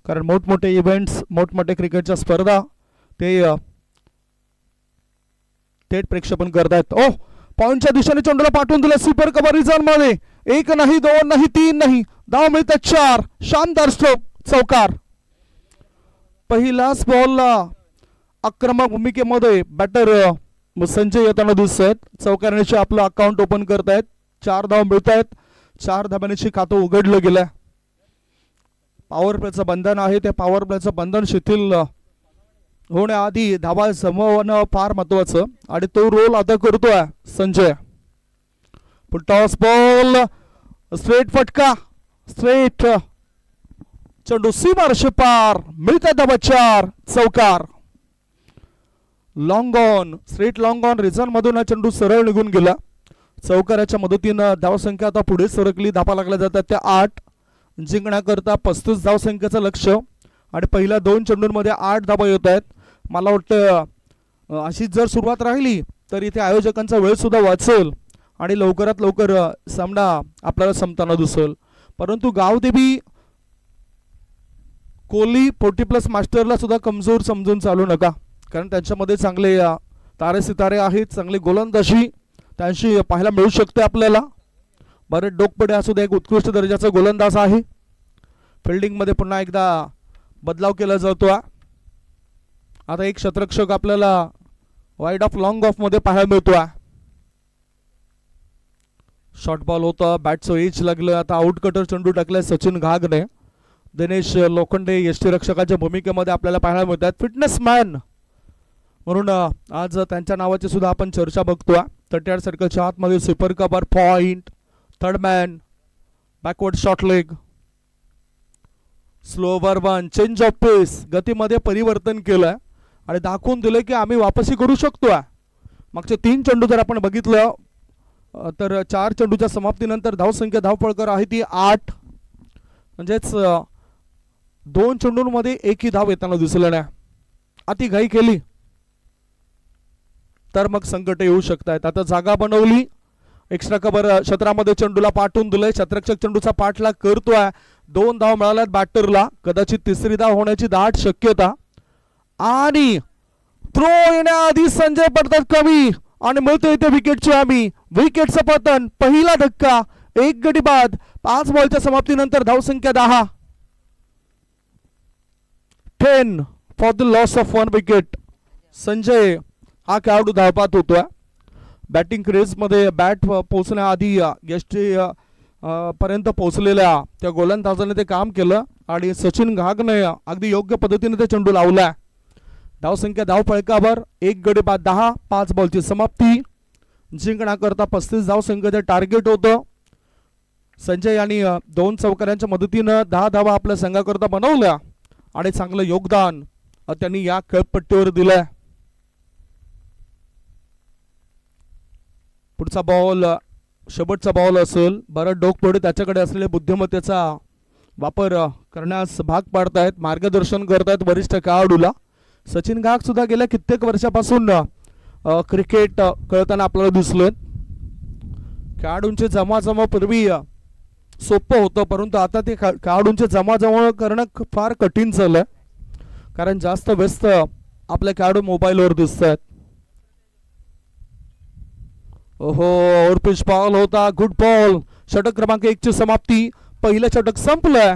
कारण मोठमोठे इव्हेंट्स, मोठमोठे क्रिकेटच्या स्पर्धा ते थेट प्रक्षेपण करतायत. पॉइंटच्या दिशेने चेंडूला पाठवून दिलं सुपर कव्हर रिझन मध्ये. 1 नाही, 2 नाही, 3 नाही, धाव मिळतात 4. शानदार स्ट्रोक, चौकार. पहिलाच बॉलला आक्रमक भूमिकेमध्ये बॅटर संजय येताना दिसत आहेत. चौकारांची आपलं अकाउंट ओपन करतायत. 4 धाव मिळत आहेत. 4 धाब्याची खातं उघडलं गेलं. पॉवर प्लेचं बंधन आहे, ते पॉवर प्लेचं बंधन शिथिल होण्याआधी धावा जमवणं फार महत्वाचं आणि तो रोल आता करतोय संजय. टॉस बॉल, स्ट्रेट फटका, स्ट्रेट चेंडू सीमारेषे पार, मिळतात धावा 4, चौकार. Long on, straight long on reason मधून हा चेंडू सरळ निघून गेला. चौकाराच्या मदतीनं धावसंख्या आता पुढे सरकली. धावा लागल्या जातात त्या 8. जिंकण्याकरता 35 धावसंख्येचं लक्ष आणि पहिल्या 2 चेंडूंमध्ये 8 धावा येत आहेत. मला वाटतं अशीच जर सुरुवात राहिली तर इथे आयोजकांचा वेळ सुद्धा वाचेल आणि लवकरात लवकर सामना आपल्याला संपताना दिसेल. परंतु गावदेवी कोहली 40+ मास्टरला सुद्धा कमजोर समजून चालू नका, कारण त्यांच्यामध्ये चांगले तारे सितारे आहेत, चांगली गोलंदाजी त्यांची पाहायला मिळू शकते आपल्याला. भरत डोकपडे हा सुद्धा एक उत्कृष्ट दर्जाचा गोलंदाज आहे. फिल्डिंग मध्ये पुन्हा एकदा बदलाव केला जातो. आता एक क्षेत्ररक्षक आपल्याला वाईड ऑफ लॉंग ऑफ मध्ये पाहायला मिळतो. शॉर्ट बॉल होता, बॅटचं एज लागलं. आता आउट कटर चेंडू टाकलाय सचिन घागने. दिनेश लोखंडे यष्टीरक्षकाच्या भूमिकेमध्ये आपल्याला पाहायला मिळतात. फिटनेस मॅन म्हणून आज त्यांच्या नावाची सुद्धा आपण चर्चा बघतोय. 38 सर्कलच्या आतमध्ये sweeper cover, point, third man, backward short leg, slower one, change of pace, गतीमध्ये परिवर्तन केलंय आणि दाखवून दिलंय की आम्ही वापसी करू शकतोय. मागचे 3 चेंडू जर आपण बघितलं तर 4 चेंडूच्या समाप्तीनंतर धावसंख्या धावफळकर आहे ती 8. म्हणजेच 2 चेंडूंमध्ये एकही धाव येताना दिसलं नाही. अति घाई केली तर मग संकट येऊ शकतात. आता जागा बनवली, एक्स्ट्रा कव्हर क्षेत्रामध्ये चेंडूला पाठवून दिलंय. क्षेत्ररक्षक चेंडूचा पाठलाग करतोय. 2 धाव मिळाल्यात बॅटरला. कदाचित तिसरी धाव होण्याची दाट शक्यता. आणि थ्रो येण्याआधी संजय पडतात कमी आणि मिळतो इथे विकेटची हमी. विकेटचं पतन, पहिला धक्का, 1 गडी बाद. 5 बॉलच्या समाप्तीनंतर धावसंख्या 10. 10 for the loss of 1 wicket. Sanjay हा खेळाडू धावपात होतोय. बॅटिंग क्रेजमध्ये बॅट पोहोचण्याआधी यष्टी पर्यंत पोहोचलेल्या त्या गोलंदाजाने ते काम केलं आणि सचिन घागने अगदी योग्य पद्धतीने ते चेंडू लावलाय. धावसंख्या धावफळकावर 1 गडी बाद 10. 5 बॉलची समाप्ती. जिंकण्याकरता 35 धावसंख्येचं टार्गेट होतं. संजय यांनी 2 चौकारांच्या मदतीनं 10 धावा आपल्या संघाकरता बनवल्या आणि चांगलं योगदान त्यांनी या खेळपट्टीवर दिलंय. पुढचा बॉल शेवटचा बॉल असेल. बरं डोकपडे त्याच्याकडे असलेल्या बुद्धिमत्तेचा वापर करण्यास भाग पाडतायत, मार्गदर्शन करतायत वरिष्ठ खेळाडूला. सचिन घाग सुद्धा गेल्या कित्येक वर्षापासून क्रिकेट खेळताना आपल्याला दिसलं. खेळाडूंचे जमाजमा पूर्वी सोपं होतं, परंतु आता ते खेळाडूंचे जमाजमा करणं फार कठीण झालंय, कारण जास्त व्यस्त आपले खेळाडू मोबाईलवर दिसत आहेत. ओहो, ओव्हरपिच बॉल होता, गुड बॉल. षटक क्रमांक 1 ची समाप्ती. पहिलं षटक संपलंय.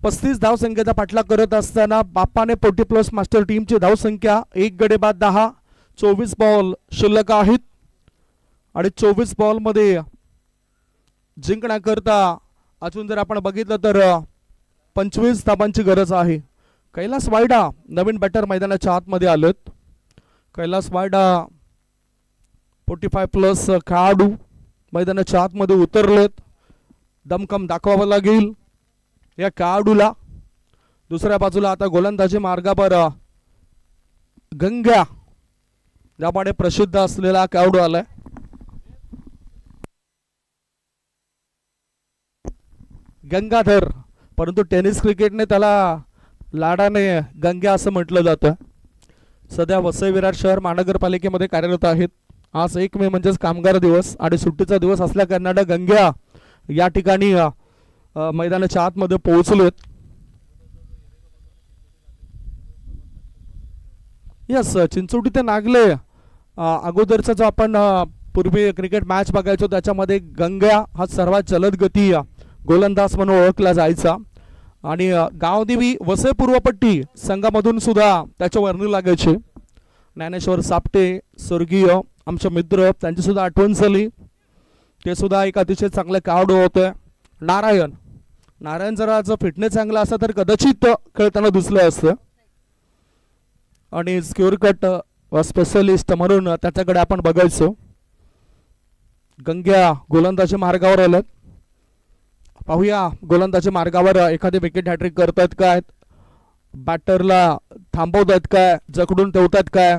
35 धावसंख्येचा पाठलाग करत असताना बाप्पाने 40+ मास्टर टीमची धावसंख्या 1 गडी बाद 10. 24 बॉल शिल्लक आहेत आणि 24 बॉलमध्ये जिंकण्याकरता अजून जर आपण बघितलं तर 25 धावांची गरज आहे. कैलास वायडा नवीन बॅटर मैदानाच्या आतमध्ये आलेत. कैलास वायडा 45+ खेळाडू मैदानाच्या आतमध्ये उतरलेत. दमखम दाखवावं लागेल या खेळाडूला. दुसऱ्या बाजूला आता गोलंदाजी मार्गावर गंग्या ज्यामुळे प्रसिद्ध असलेला खेळाडू आलाय. गंगाधर, परंतु टेनिस क्रिकेटने त्याला लाडाने गंग्या असं म्हटलं जातं. सध्या वसई विरार शहर महानगरपालिकेमध्ये कार्यरत आहेत. आज 1 मे म्हणजेच कामगार दिवस आणि सुट्टीचा दिवस असल्या कारणाने गंग्या या ठिकाणी मैदानाच्या आतमध्ये पोहोचलेत. यस, चिंचोटी ते नागले अगोदरचा जो आपण पूर्वी क्रिकेट मॅच बघायचो त्याच्यामध्ये गंग्या हा सर्वात जलद गती गोलंदाज म्हणून ओळखला जायचा आणि गावदेवी वसई पूर्वपट्टी संघामधून सुद्धा त्याच्या वर्णी लागायचे. ज्ञानेश्वर सापटे स्वर्गीय आमचे मित्र, त्यांची सुद्धा आठवण झाली. ते सुद्धा एक अतिशय चांगले खेळाडू होते. नारायण जरा जर फिटनेस चांगला असता तर कदाचित खेळताना दिसलं असतं आणि स्क्युअर कट स्पेशलिस्ट म्हणून त्याच्याकडे आपण बघायचो. गंग्या गोलंदाजी मार्गावर आलेत. पाहूया गोलंदाजी मार्गावर एखादी विकेट हॅट्रिक करतायत काय, बॅटरला थांबवतायत काय, जकडून ठेवतायत काय.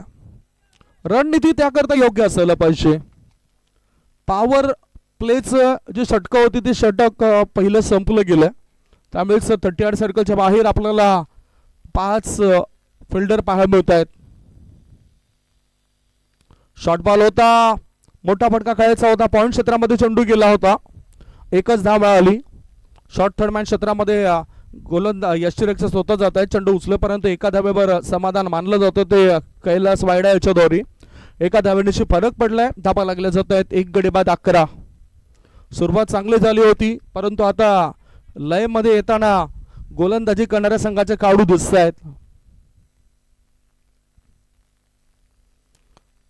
रणनीती त्याकरता योग्य असायला पाहिजे. पॉवर प्लेचं जे षटकं होती ती षटक पहिलं संपलं गेलं. त्यामुळेच 38 सर्कलच्या बाहेर आपल्याला 5 फिल्डर पाहायला मिळत आहेत. शॉर्ट बॉल होता, मोठा फटका खेळायचा होता. पॉइंट क्षेत्रामध्ये चेंडू गेला होता. 1च धाव मिळाली. शॉर्ट थर्ड मॅन क्षेत्रामध्ये यष्टीरक्षक स्वतः जात आहेत. चेंडू उचलेपर्यंत एका धावेवर समाधान मानलं जातं ते कैलास वायडा याच्या द्वारे. एका धावेनिशी फरक पडलाय. धाबा लागल्या जात आहेत. 1 गडी बाद 11. सुरुवात चांगली झाली होती, परंतु आता लयमध्ये येताना गोलंदाजी करणाऱ्या संघाचे खेळाडू दिसत आहेत.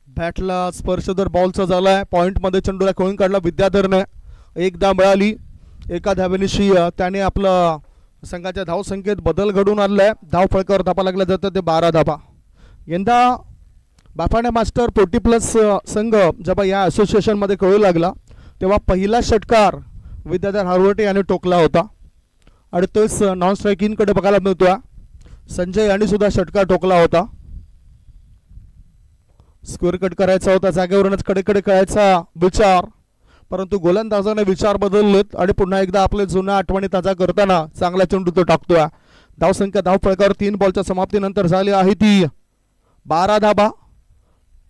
बॅटला स्पर्श जर बॉलचा झालाय. पॉइंट मध्ये चेंडूला खेळून काढला विद्याधरने. एक धाव मिळाली. एका धावेनिशी त्याने आपलं संघाच्या धावसंख्येत बदल घडून आणलाय. धाव फळकावर धापा लागल्या जातं ते 12 धाबा. यंदा बाफाणे मास्टर 40+ संघ जेव्हा या असोसिएशनमध्ये कळू लागला तेव्हा पहिला षटकार विद्याधर हारवटे याने टोकला होता आणि तोच नॉन स्ट्रायकिंगकडे बघायला मिळतोय. संजय यांनी सुद्धा षटकार टोकला होता. स्क्वेअर कट करायचा होता, जागेवरूनच कडेकडे खेळायचा विचार, परंतु गोलंदाजाने विचार बदललेत आणि पुन्हा एकदा आपले जुन्या आठवणी ताजा करताना चांगला चेंडू तो टाकतोय. धावसंख्या धाव फळकावर 3 बॉलच्या समाप्तीनंतर झाली आहे ती 12 धाबा.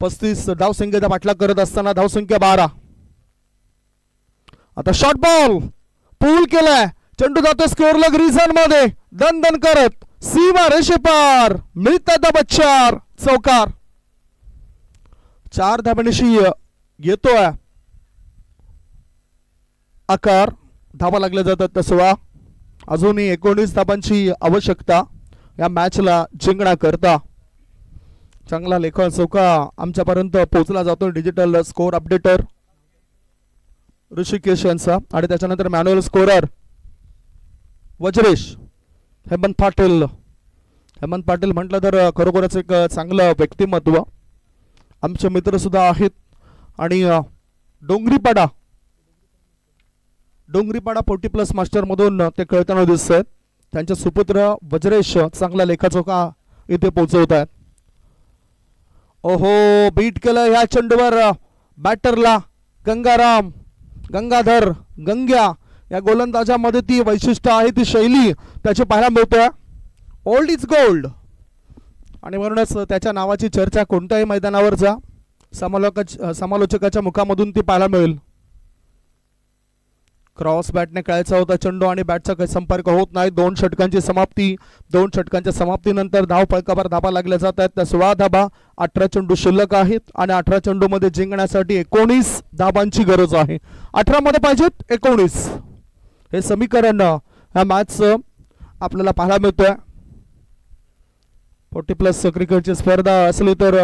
35 धावसंख्येचा पाठलाग करत असताना धावसंख्या 12. आता शॉर्ट बॉल पूल केलाय, चेंडू जातो स्क्वेअर लेग रिजन मध्ये दन दन करत सीमा रेषेपार मिळतात धाबा 4. चौकार 4 धाबांशी येतोय आकार. धाबा लागल्या जातात 16. अजूनही 19 धाबांची आवश्यकता या मॅचला जिंकण्याकरता. चांगला लेखा चौका आमच्यापर्यंत पोहोचला जातो डिजिटल स्कोर अपडेटर ऋषिकेश यांचा आणि त्याच्यानंतर मॅन्युअल स्कोरर वज्रेश हेमंत पाटील. हेमंत पाटील म्हटलं तर खरोखरच एक चांगलं व्यक्तिमत्व. आमचे मित्र सुद्धा आहेत आणि डोंगरीपाडा 40+ मास्टर मधून ते खेळताना दिसत आहेत. त्यांचे सुपुत्र वज्रेश चांगला लेखाचोखा इथे पोहोचवत आहेत. ओहो बीट केलं ह्या चेंडूवर बॅटरला गंगाधर गंग्या या गोलंदाजामध्ये ती वैशिष्ट्य आहे, ती शैली त्याची पाहायला मिळतोय. ओल्ड इज गोल्ड आणि म्हणूनच त्याच्या नावाची चर्चा कोणत्याही मैदानावर जा समालोचकाच्या मुखामधून ती पाहायला मिळेल. क्रॉस बॅटने खेळायचा होता चेंडू आणि बॅटचा काही संपर्क होत नाही. 2 षटकांची समाप्ती. 2 षटकांच्या समाप्तीनंतर धाव फळकावर धाबा लागल्या जात आहेत त्या 16 धाबा. 18 चेंडू शिल्लक आहेत आणि 18 चेंडू मध्ये जिंकण्यासाठी 19 धाबांची गरज आहे. 18 मध्ये पाहिजेत 19. हे समीकरण ह्या मॅचचं आपल्याला पाहायला मिळतोय. 40+ क्रिकेटची स्पर्धा असली तर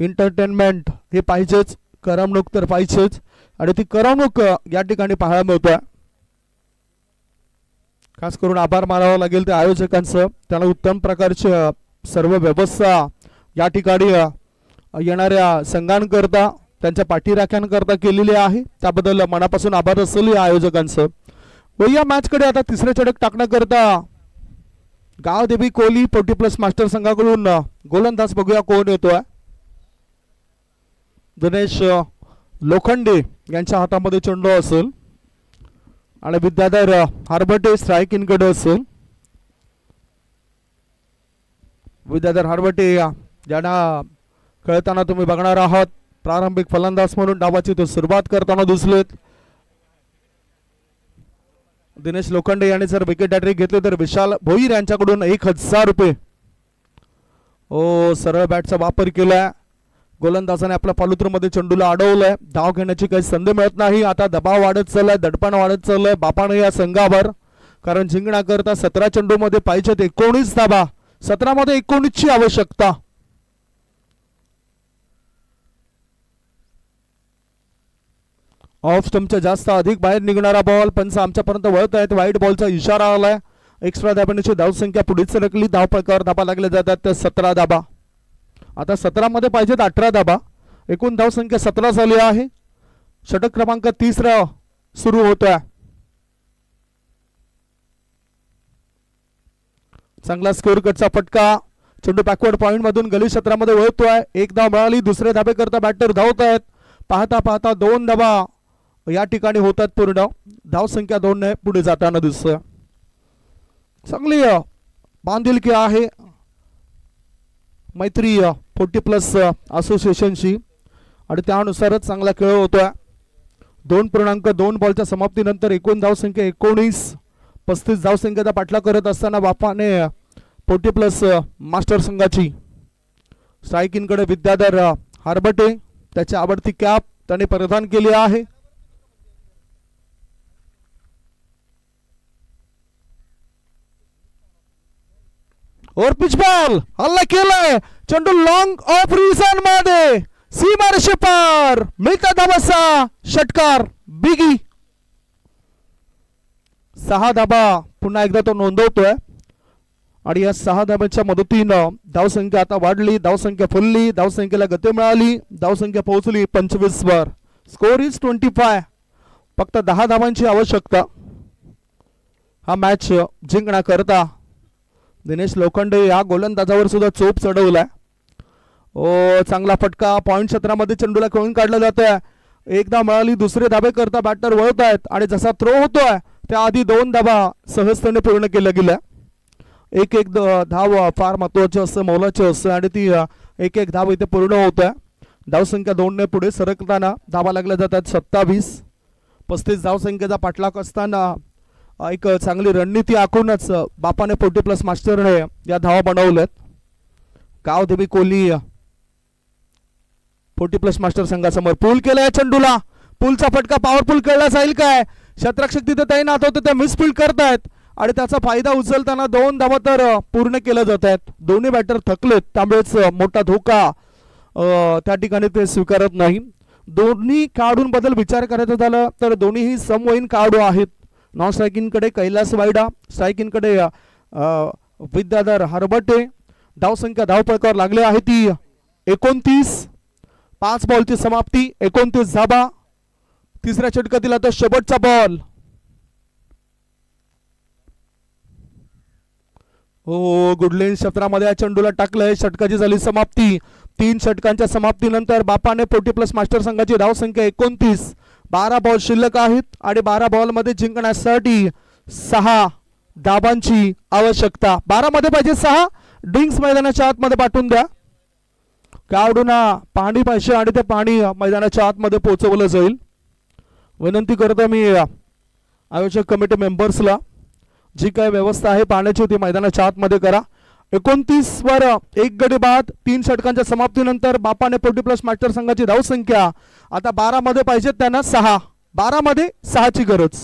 एंटरटेनमेंट हे पाहिजेच, करमणूक तर पाहिजेच आणि ती करमणूक या ठिकाणी पाहायला मिळतोय. खास करून आभार मानावा लागेल त्या आयोजकांचं. त्याला उत्तम प्रकारची सर्व व्यवस्था या ठिकाणी येणाऱ्या संघांकरता त्यांच्या पाठीराख्यांकरता केलेली आहे. त्याबद्दल मनापासून आभार असेल या आयोजकांचं. व या मॅचकडे आता तिसरे षटक टाकण्याकरता गावदेवी कोहली 40+ मास्टर संघाकडून गोलंदाज बघूया कोण येतोय. दिनेश लोखंडे यांच्या हातामध्ये चेंडू असेल आणि विद्याधर हारबटे स्ट्रायकिंगकडे असेल. विद्याधर हारबटे ज्यांना खेळताना तुम्ही बघणार आहात प्रारंभिक फलंदाज म्हणून डावाची तो सुरुवात करताना दिसलेत. दिनेश लोखंडे यांनी जर विकेट हॅट्रिक घेतले तर विशाल भोईर यांच्याकडून 1000 रुपये. ओ सरळ बॅटचा वापर केलाय. गोलंदाजाने आपल्या पालुत्रमध्ये चेंडूला अडवलंय. धाव घेण्याची काही संधी मिळत नाही. आता दबाव वाढत चाललाय, दडपण वाढत चाललंय बापाने या संघावर, कारण जिंकण्याकरता 17 चेंडूमध्ये पाहिजेत 19 धाबा. 17 मध्ये 19 ची आवश्यकता. ऑफ स्टंपच्या जास्त अधिक बाहेर निघणारा बॉल. पंच आमच्यापर्यंत वळत आहेत. वाईट बॉलचा इशारा आलाय. एक्स्ट्रा धाब्याची धावसंख्या पुढे सरकली. धाव फळकावर धाबा लागल्या जातात त्या 17 धाबा. आता 17 मध्ये पाहिजेत 18 धाबा. एकूण धावसंख्या 17 झाली आहे. षटक क्रमांक 3 सुरू होतोय. चांगला स्कोअर कटचा फटका. चेंडू बॅकवर्ड पॉइंट मधून गली क्षेत्रामध्ये वळतोय. 1 धाव मिळाली. दुसरे धाबे करता बॅटर धावत आहेत. पाहता पाहता 2 धाबा या ठिकाणी होतात पूर्ण. धावसंख्या 2 ने पुढे जाताना दिसतोय. चांगली बांधिलकी आहे मैत्री 40+ असोसिएशनची आणि त्यानुसारच चांगला खेळ होतोय. 2.2 बॉलच्या समाप्तीनंतर एकूण धावसंख्या 19. 35 धावसंख्येचा पाठलाग करत असताना बापाने 40+ मास्टर संघाची. स्ट्रायकिंगकडे विद्याधर हारबटे. त्याची आवडती कॅप त्याने परिधान केली आहे. और पिच बॉल हल्ला केलाय. चेंडू लॉंग ऑफ रिजन मध्ये सीमारेषे पार मिळता धावाचा षटकार. बिगी 6 धाबा पुन्हा एकदा तो नोंदवतोय आणि या 6 धाब्याच्या मदतीनं धावसंख्या आता वाढली, धावसंख्या फुलली, धावसंख्येला गती मिळाली, धावसंख्या पोहोचली 25 वर. Score is 25. फक्त 10 धावांची आवश्यकता हा मॅच जिंकण्याकरता. दिनेश लोखंडे या गोलंदाजावर सुद्धा चोप चढवलाय. चांगला फटका पॉइंट क्षेत्रामध्ये चेंडूला खेळून काढला जात आहे. एकदा मिळाली, दुसरे धाबे करता बॅटर वळत आहेत आणि जसा थ्रो होतोय त्याआधी 2 धाबा सहजतेने पूर्ण केल्या गेल्या. एक धाव फार महत्वाची असते, मोलाची असते आणि ती एक धाव इथे पूर्ण होत आहे. धावसंख्या 2 ने पुढे सरकताना धावा लागल्या जातात 27-35 धावसंख्येचा पाठलाग असताना एक चांगली रणनीती आखूनच बापाने 40+ मास्टरने या धावा बनवल्यात. गावदेवी कोहली 40+ मास्टर संघासमोर पूल केलाय चेंडूला. पूलचा फटका पॉवरफुल खेळला जाईल काय? शतरक्षक तिथे तैनात होते, ते मिसफील्ड करतायत आणि त्याचा फायदा उचलताना 2 धावा तर पूर्ण केल्या जात आहेत. दोन्ही बॅटर थकलेत, त्यामुळेच मोठा धोका त्या ठिकाणी ते स्वीकारत नाही. दोन्ही खेळाडूंबद्दल विचार करायचा झाला तर दोन्हीही समवयीन खेळाडू आहेत. नॉन स्ट्रायकिंगकडे कैलास वायडा, स्ट्रायकिंगकडे विद्याधर हरबटे. धावसंख्या धावपळकावर लागली आहे ती 29. 5 बॉलची समाप्ती, 29 धाबा. तिसऱ्या षटकातील आता शेवटचा बॉल. गुडलेन क्षेत्रामध्ये या चेंडूला टाकलंय. षटकाची झाली समाप्ती. 3 षटकांच्या समाप्तीनंतर बापाने 40+ मास्टर संघाची धावसंख्या 29. 12 बॉल शिल्लक आहेत आणि 12 बॉलमध्ये जिंकण्यासाठी 6 धाबांची आवश्यकता. 12 मध्ये पाहिजे 6. ड्रिंक्स मैदानाच्या आतमध्ये पाठवून द्या. खेळाडूंना पाणी पाहिजे आणि ते पाणी मैदानाच्या आतमध्ये पोहोचवलं जाईल. विनंती करतो मी आयोजक कमिटी मेंबर्सला, जी काय व्यवस्था आहे पाण्याची ती मैदानाच्या आतमध्ये करा. 29 वर 1 गडी बाद. 3 षटकांच्या समाप्तीनंतर बापाने 40+ मास्टर संघाची धावसंख्या आता 12 मध्ये पाहिजे त्यांना 6. 12 मध्ये 6 ची गरज.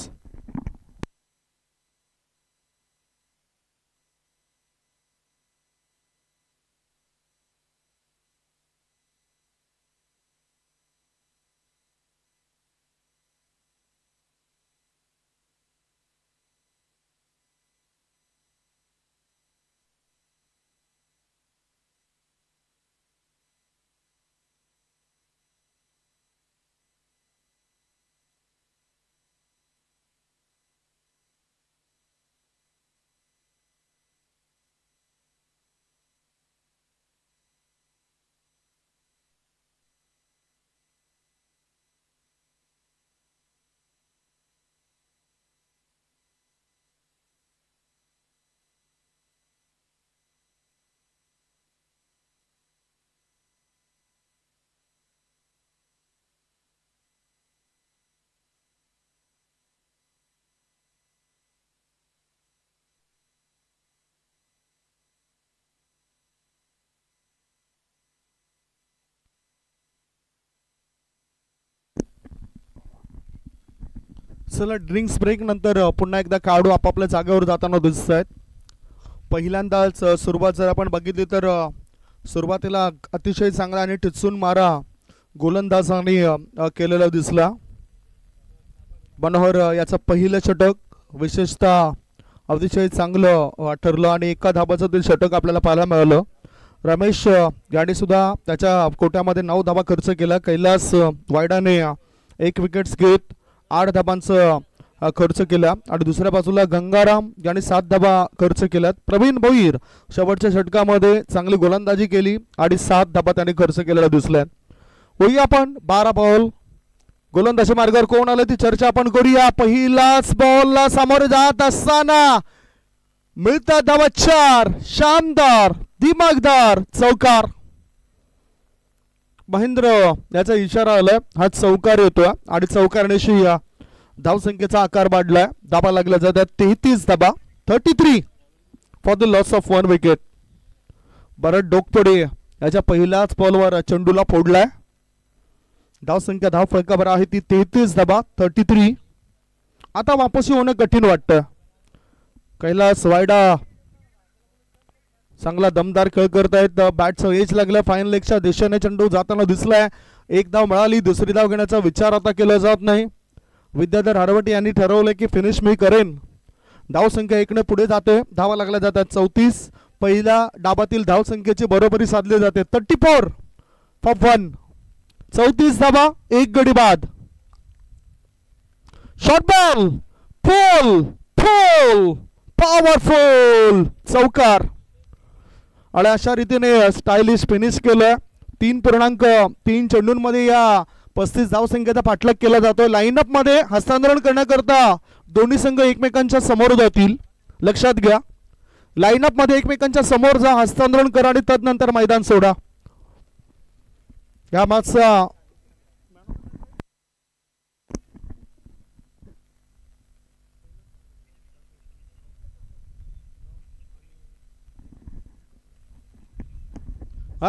चला, ड्रिंक्स ब्रेक नंतर पुन्हा एकदा खेळाडू आपापल्या जागेवर जाताना दिसत आहेत. पहिल्यांदाच सुरुवात जर आपण बघितली तर सुरुवातीला अतिशय चांगला आणि टिचून मारा गोलंदाजांनी केलेला दिसला. मनोहर याचं पहिलं षटक विशेषतः अतिशय चांगलं ठरलं आणि एका धाबाचं ते षटक आपल्याला पाहायला मिळालं. रमेश याने सुद्धा त्याच्या कोट्यामध्ये 9 धाबा खर्च केला. कैलास वायडाने 1 विकेट्स घेत 8 धाबांचा खर्च केला आणि दुसऱ्या बाजूला गंगाराम यांनी 7 धाबा खर्च केल्यात. प्रवीण भोईर शेवटच्या षटकामध्ये चांगली गोलंदाजी केली आणि 7 धाबा त्यांनी खर्च केलेला दिसल्या. होई आपण 12 बॉल गोलंदाजी मार्गावर कोण आलं ती चर्चा आपण करूया. पहिलाच बॉलला सामोरे जात असताना मिळतात धावा 4. शानदार दिमागदार चौकार. महेंद्र याचा इशारा आलाय, हा चौकार येतोय आणि चौकारण्याशी धावसंख्येचा आकार वाढलाय. धाबा लागल्या जातात 33 धाबा. 33 for the loss of 1 wicket. Bharat Dokpade याच्या पहिल्याच बॉलवर चेंडूला फोडलाय. धावसंख्या धाव फलकावर आहे ती 33 धाबा 33. आता वापसी होणं कठीण वाटतं. कैलास वायडा चांगला दमदार खेळ करतायत. बॅटचं एज लागलं. फायनल लेगच्या दिशेने चेंडू जाताना दिसलाय. 1 धाव मिळाली, दुसरी धाव घेण्याचा विचार आता केला जात नाही. विद्याधर हरवटे यांनी ठरवलं की फिनिश मी करेन धावसंख्या 1 ने पुढे जाते. धावा लागल्या जातात 34. पहिल्या डाबातील धावसंख्येची बरोबरी साधली जाते. 34 फॉर 1. 34 धावा, 1 गडी बाद. शॉर्ट बॉल, फुल फुल पॉवरफुल चौकार. आणि अशा रीतीने स्टायलिश फिनिश केलं. 3.3 चेंडूंमध्ये या 35 धावसंख्येचा पाठलाग केला जातोय. लाईनअप मध्ये हस्तांतरण करण्याकरता दोन्ही संघ एकमेकांच्या समोर जातील. लक्षात घ्या, लाईनअप मध्ये एकमेकांच्या समोर जा, हस्तांतरण करा आणि तदनंतर मैदान सोडा. या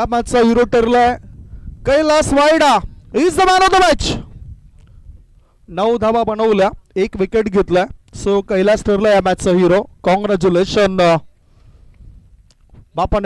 मॅचचा हिरो ठरलाय Kailas Vayda. Is the man of the match. 9 धावा बनवल्या, 1 विकेट घेतलाय. सो कैलास ठरला या मॅचचा हिरो. कॉंग्रॅच्युलेशन बापाने.